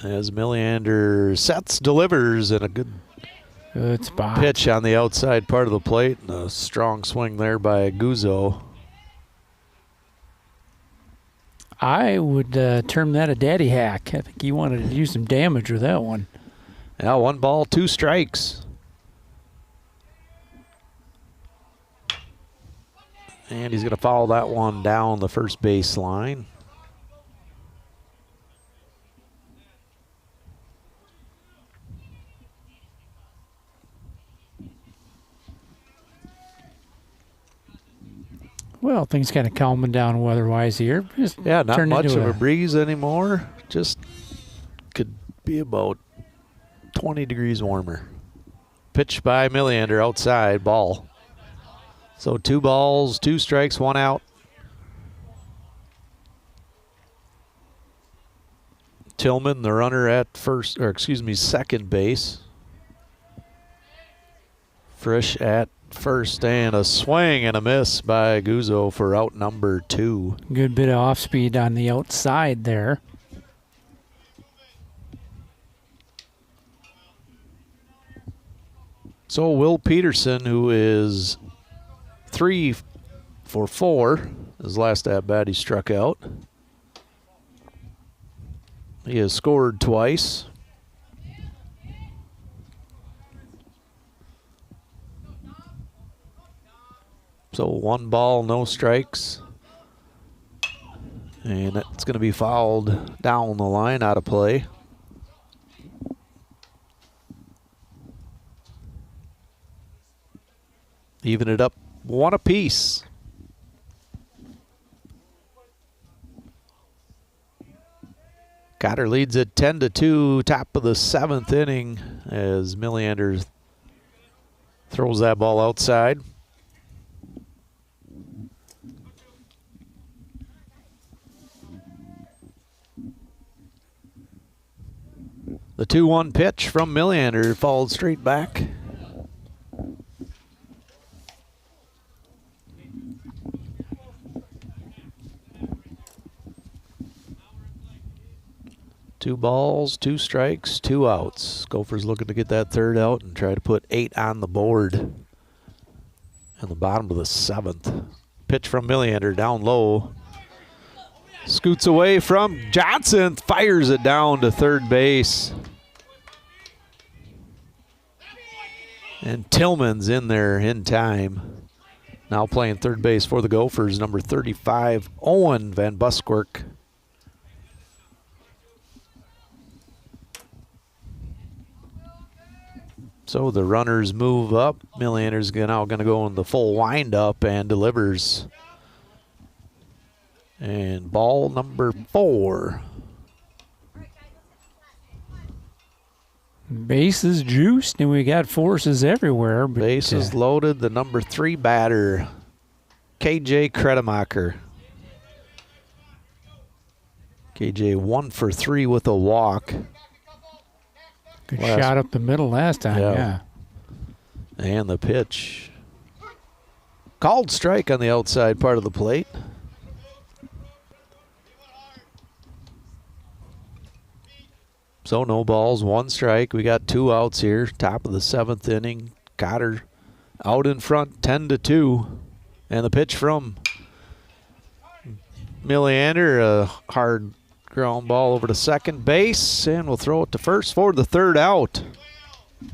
As Milliander sets, delivers, and a good spot. Pitch on the outside part of the plate, and a strong swing there by Guzzo. I would term that a daddy hack. I think he wanted to do some damage with that one. Yeah, 1 ball, 2 strikes. And he's going to foul that one down the first base line. Well, things kind of calming down weather-wise here. Yeah, not much of a breeze anymore. Just could be about 20 degrees warmer. pitch by Milliander outside, ball. So 2 balls, 2 strikes, 1 out. Tillman, the runner at second base. Frisch at first, and a swing and a miss by Guzzo for out number 2. Good bit of off speed on the outside there. So Will Peterson, who is 3 for 4, his last at bat he struck out. He has scored twice. So 1 ball, no strikes. And it's going to be fouled down the line, out of play. Even it up 1 apiece. Cotter leads it 10-2, top of the 7th inning, as Milliander throws that ball outside. The 2-1 pitch from Milliander falls straight back. Two balls, 2 strikes, 2 outs. Gophers looking to get that 3rd out and try to put 8 on the board in the bottom of the 7th. Pitch from Milliander down low. Scoots away from Johnson, fires it down to 3rd base. And Tillman's in there in time. Now playing 3rd base for the Gophers, number 35, Owen Van Buskirk. So the runners move up. Milliander's now going to go in the full windup and delivers. And ball number 4. Bases juiced, and we got forces everywhere. But, bases loaded. The number 3 batter, KJ Kretemacher. KJ 1 for 3 with a walk. Good shot up the middle last time, yeah. And the pitch. Called strike on the outside part of the plate. So no balls, 1 strike. We got 2 outs here. Top of the 7th inning. Cotter out in front, 10-2. And the pitch from Milliander, a hard ground ball over to second base, and we'll throw it to first for the 3rd out.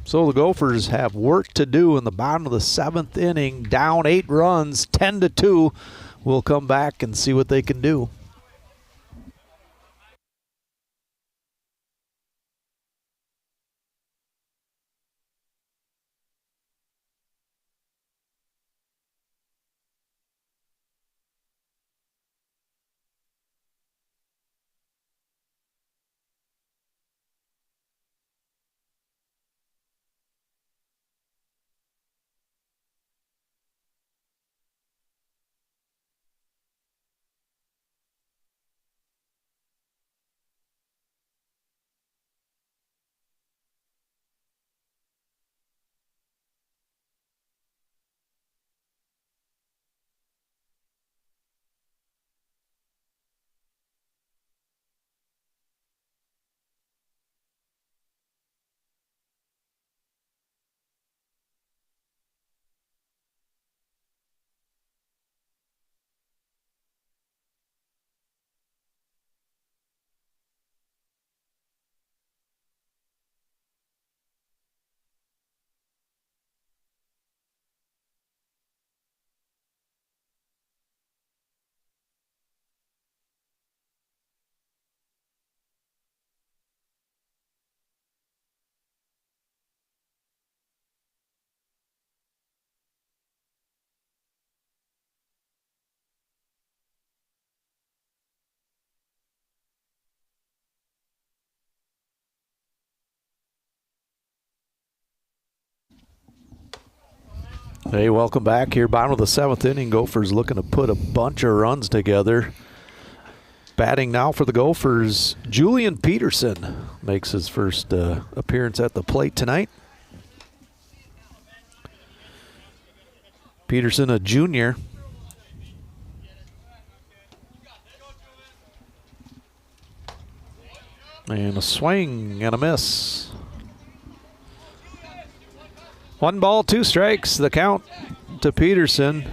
So the Gophers have work to do in the bottom of the 7th inning, down 8 runs, 10-2. We'll come back and see what they can do. Hey, welcome back here. Bottom of the 7th inning. Gophers looking to put a bunch of runs together. Batting now for the Gophers, Julian Peterson makes his first appearance at the plate tonight. Peterson, a junior. And a swing and a miss. 1 ball, 2 strikes. The count to Peterson.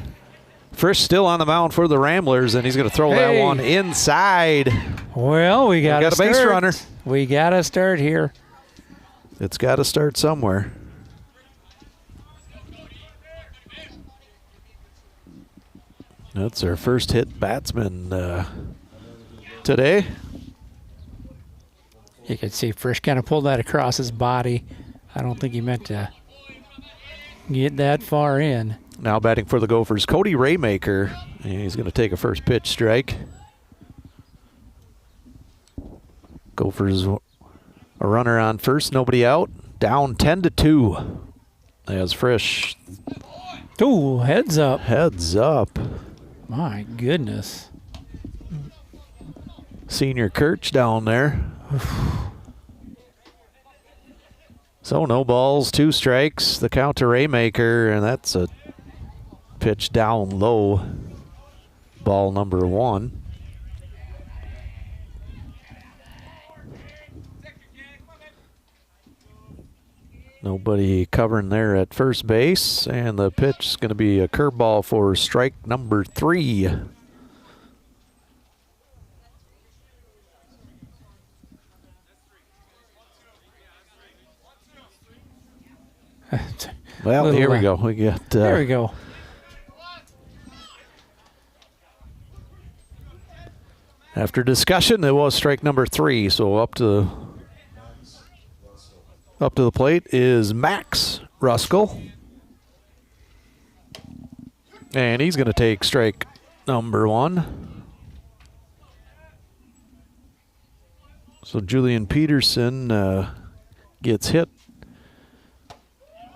Frisch still on the mound for the Ramblers, and he's going to throw that one inside. Well, we got a base runner. We got to start here. It's got to start somewhere. That's our first hit batsman today. You could see Frisch kind of pulled that across his body. I don't think he meant to get that far in. Now batting for the Gophers, Cody Raymaker. And he's going to take a first pitch strike. Gophers a runner on first, nobody out. Down 10-2. As Frisch. Ooh, heads up. Heads up. My goodness. Senior Kirch down there. So no balls, 2 strikes. The count to Raymaker, and that's a pitch down low. Ball number 1. Nobody covering there at first base, and the pitch is going to be a curveball for strike number 3. Well, here we go. We got. There we go. After discussion, it was strike number 3. So up to the plate is Max Ruskell, and he's going to take strike number 1. So Julian Peterson gets hit.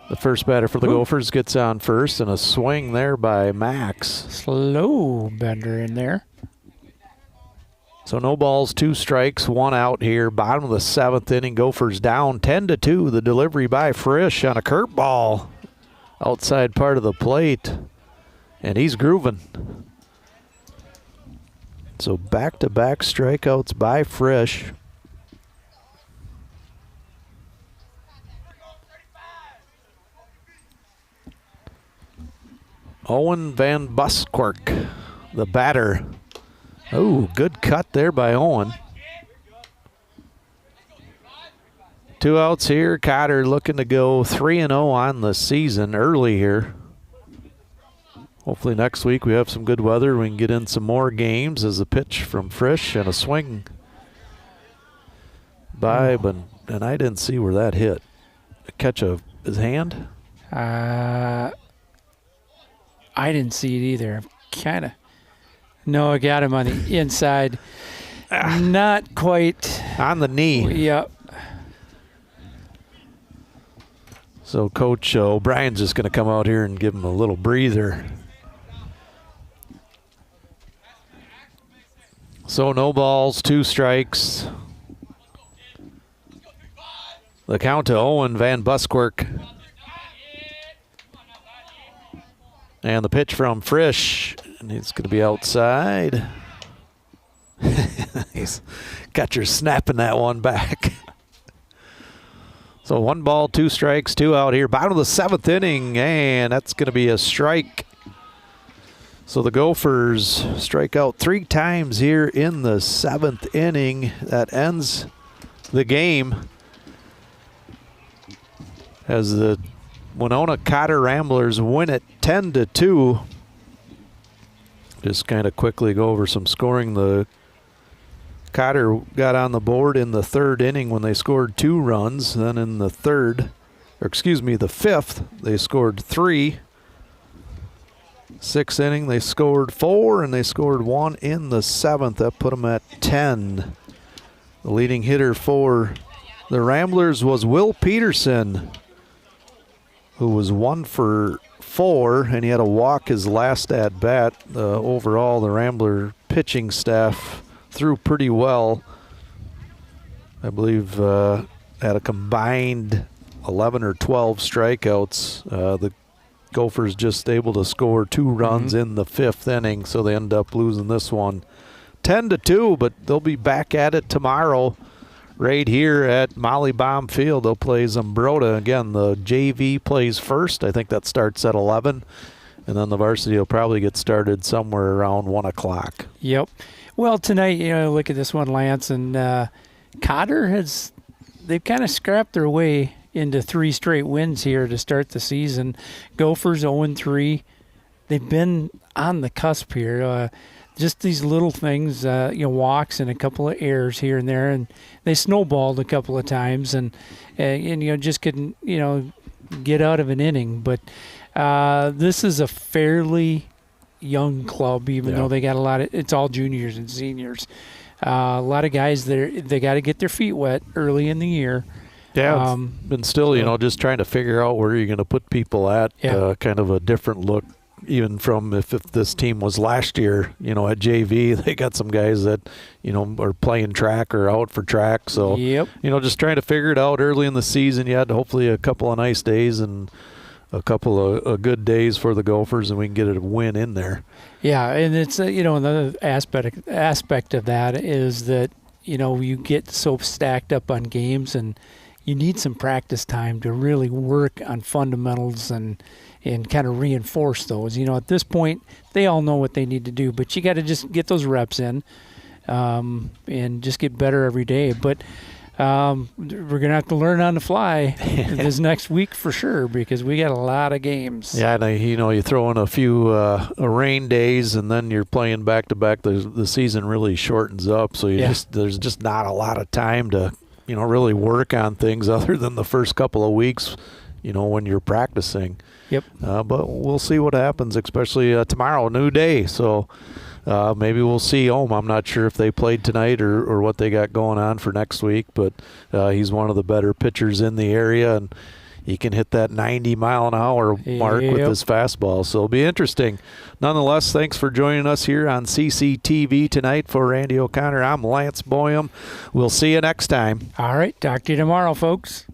The first batter for the Gophers gets on first, and a swing there by Max. Slow bender in there. So no balls, 2 strikes, 1 out here. Bottom of the 7th inning, Gophers down 10-2. The delivery by Frisch on a curveball. Outside part of the plate. And he's grooving. So back-to-back strikeouts by Frisch. Owen Van Buskirk, the batter. Oh, good cut there by Owen. 2 outs here. Cotter looking to go 3-0 on the season early here. Hopefully next week we have some good weather. We can get in some more games. As a pitch from Frisch and a swing by, and I didn't see where that hit. A catch of his hand? I didn't see it either. Kind of. No, I got him on the inside. Not quite. On the knee. Yep. So Coach O'Brien's just going to come out here and give him a little breather. So no balls, 2 strikes. The count to Owen Van Buskirk. And the pitch from Frisch, and he's going to be outside. He's got your snapping that one back. So 1 ball, 2 strikes, 2 out here. Bottom of the 7th inning, and that's going to be a strike. So the Gophers strike out 3 times here in the 7th inning. That ends the game as the Winona Cotter Ramblers win it 10-2. Just kind of quickly go over some scoring. The Cotter got on the board in the 3rd inning when they scored 2 runs. Then in the 5th, they scored 3. 6th inning, they scored 4, and they scored 1 in the 7th. That put them at 10. The leading hitter for the Ramblers was Will Peterson. who was 1 for 4, and he had a walk his last at bat. Overall, the Rambler pitching staff threw pretty well. I believe had a combined 11 or 12 strikeouts. The Gophers just able to score 2 runs in the 5th inning, so they end up losing this one 10-2, but they'll be back at it tomorrow right here at Molly Baum Field. They'll play Zumbrota. Again, the JV plays first. I think that starts at 11, and then the varsity will probably get started somewhere around 1 o'clock. Yep. Well, tonight, look at this one, Lance, and Cotter they've kind of scrapped their way into 3 straight wins here to start the season. Gophers 0-3. They've been on the cusp here. Just these little things, walks and a couple of errors here and there, and they snowballed a couple of times, and just couldn't get out of an inning. But this is a fairly young club, even though they got a lot of. It's all juniors and seniors. A lot of guys there. They got to get their feet wet early in the year. Yeah, and still, just trying to figure out where you're going to put people at. Kind of a different look. Even from if this team was last year, at JV, they got some guys that, are playing track or out for track. So, just trying to figure it out early in the season. You had hopefully a couple of nice days and a couple of good days for the Gophers, and we can get a win in there. Yeah, and it's, another aspect of that is that, you get so stacked up on games and you need some practice time to really work on fundamentals and kind of reinforce those. At this point, they all know what they need to do, but you got to just get those reps in and just get better every day. But we're going to have to learn on the fly this next week for sure, because we got a lot of games. Yeah, and you throw in a few rain days, and then you're playing back-to-back. The season really shortens up, so there's just not a lot of time to really work on things other than the first couple of weeks, when you're practicing. Yep. But we'll see what happens, especially tomorrow, new day. So maybe we'll see Ohm. I'm not sure if they played tonight or what they got going on for next week, but he's one of the better pitchers in the area, and he can hit that 90-mile-an-hour mark with his fastball. So it'll be interesting. Nonetheless, thanks for joining us here on CCTV tonight. For Randy O'Connor, I'm Lance Boyum. We'll see you next time. All right. Talk to you tomorrow, folks.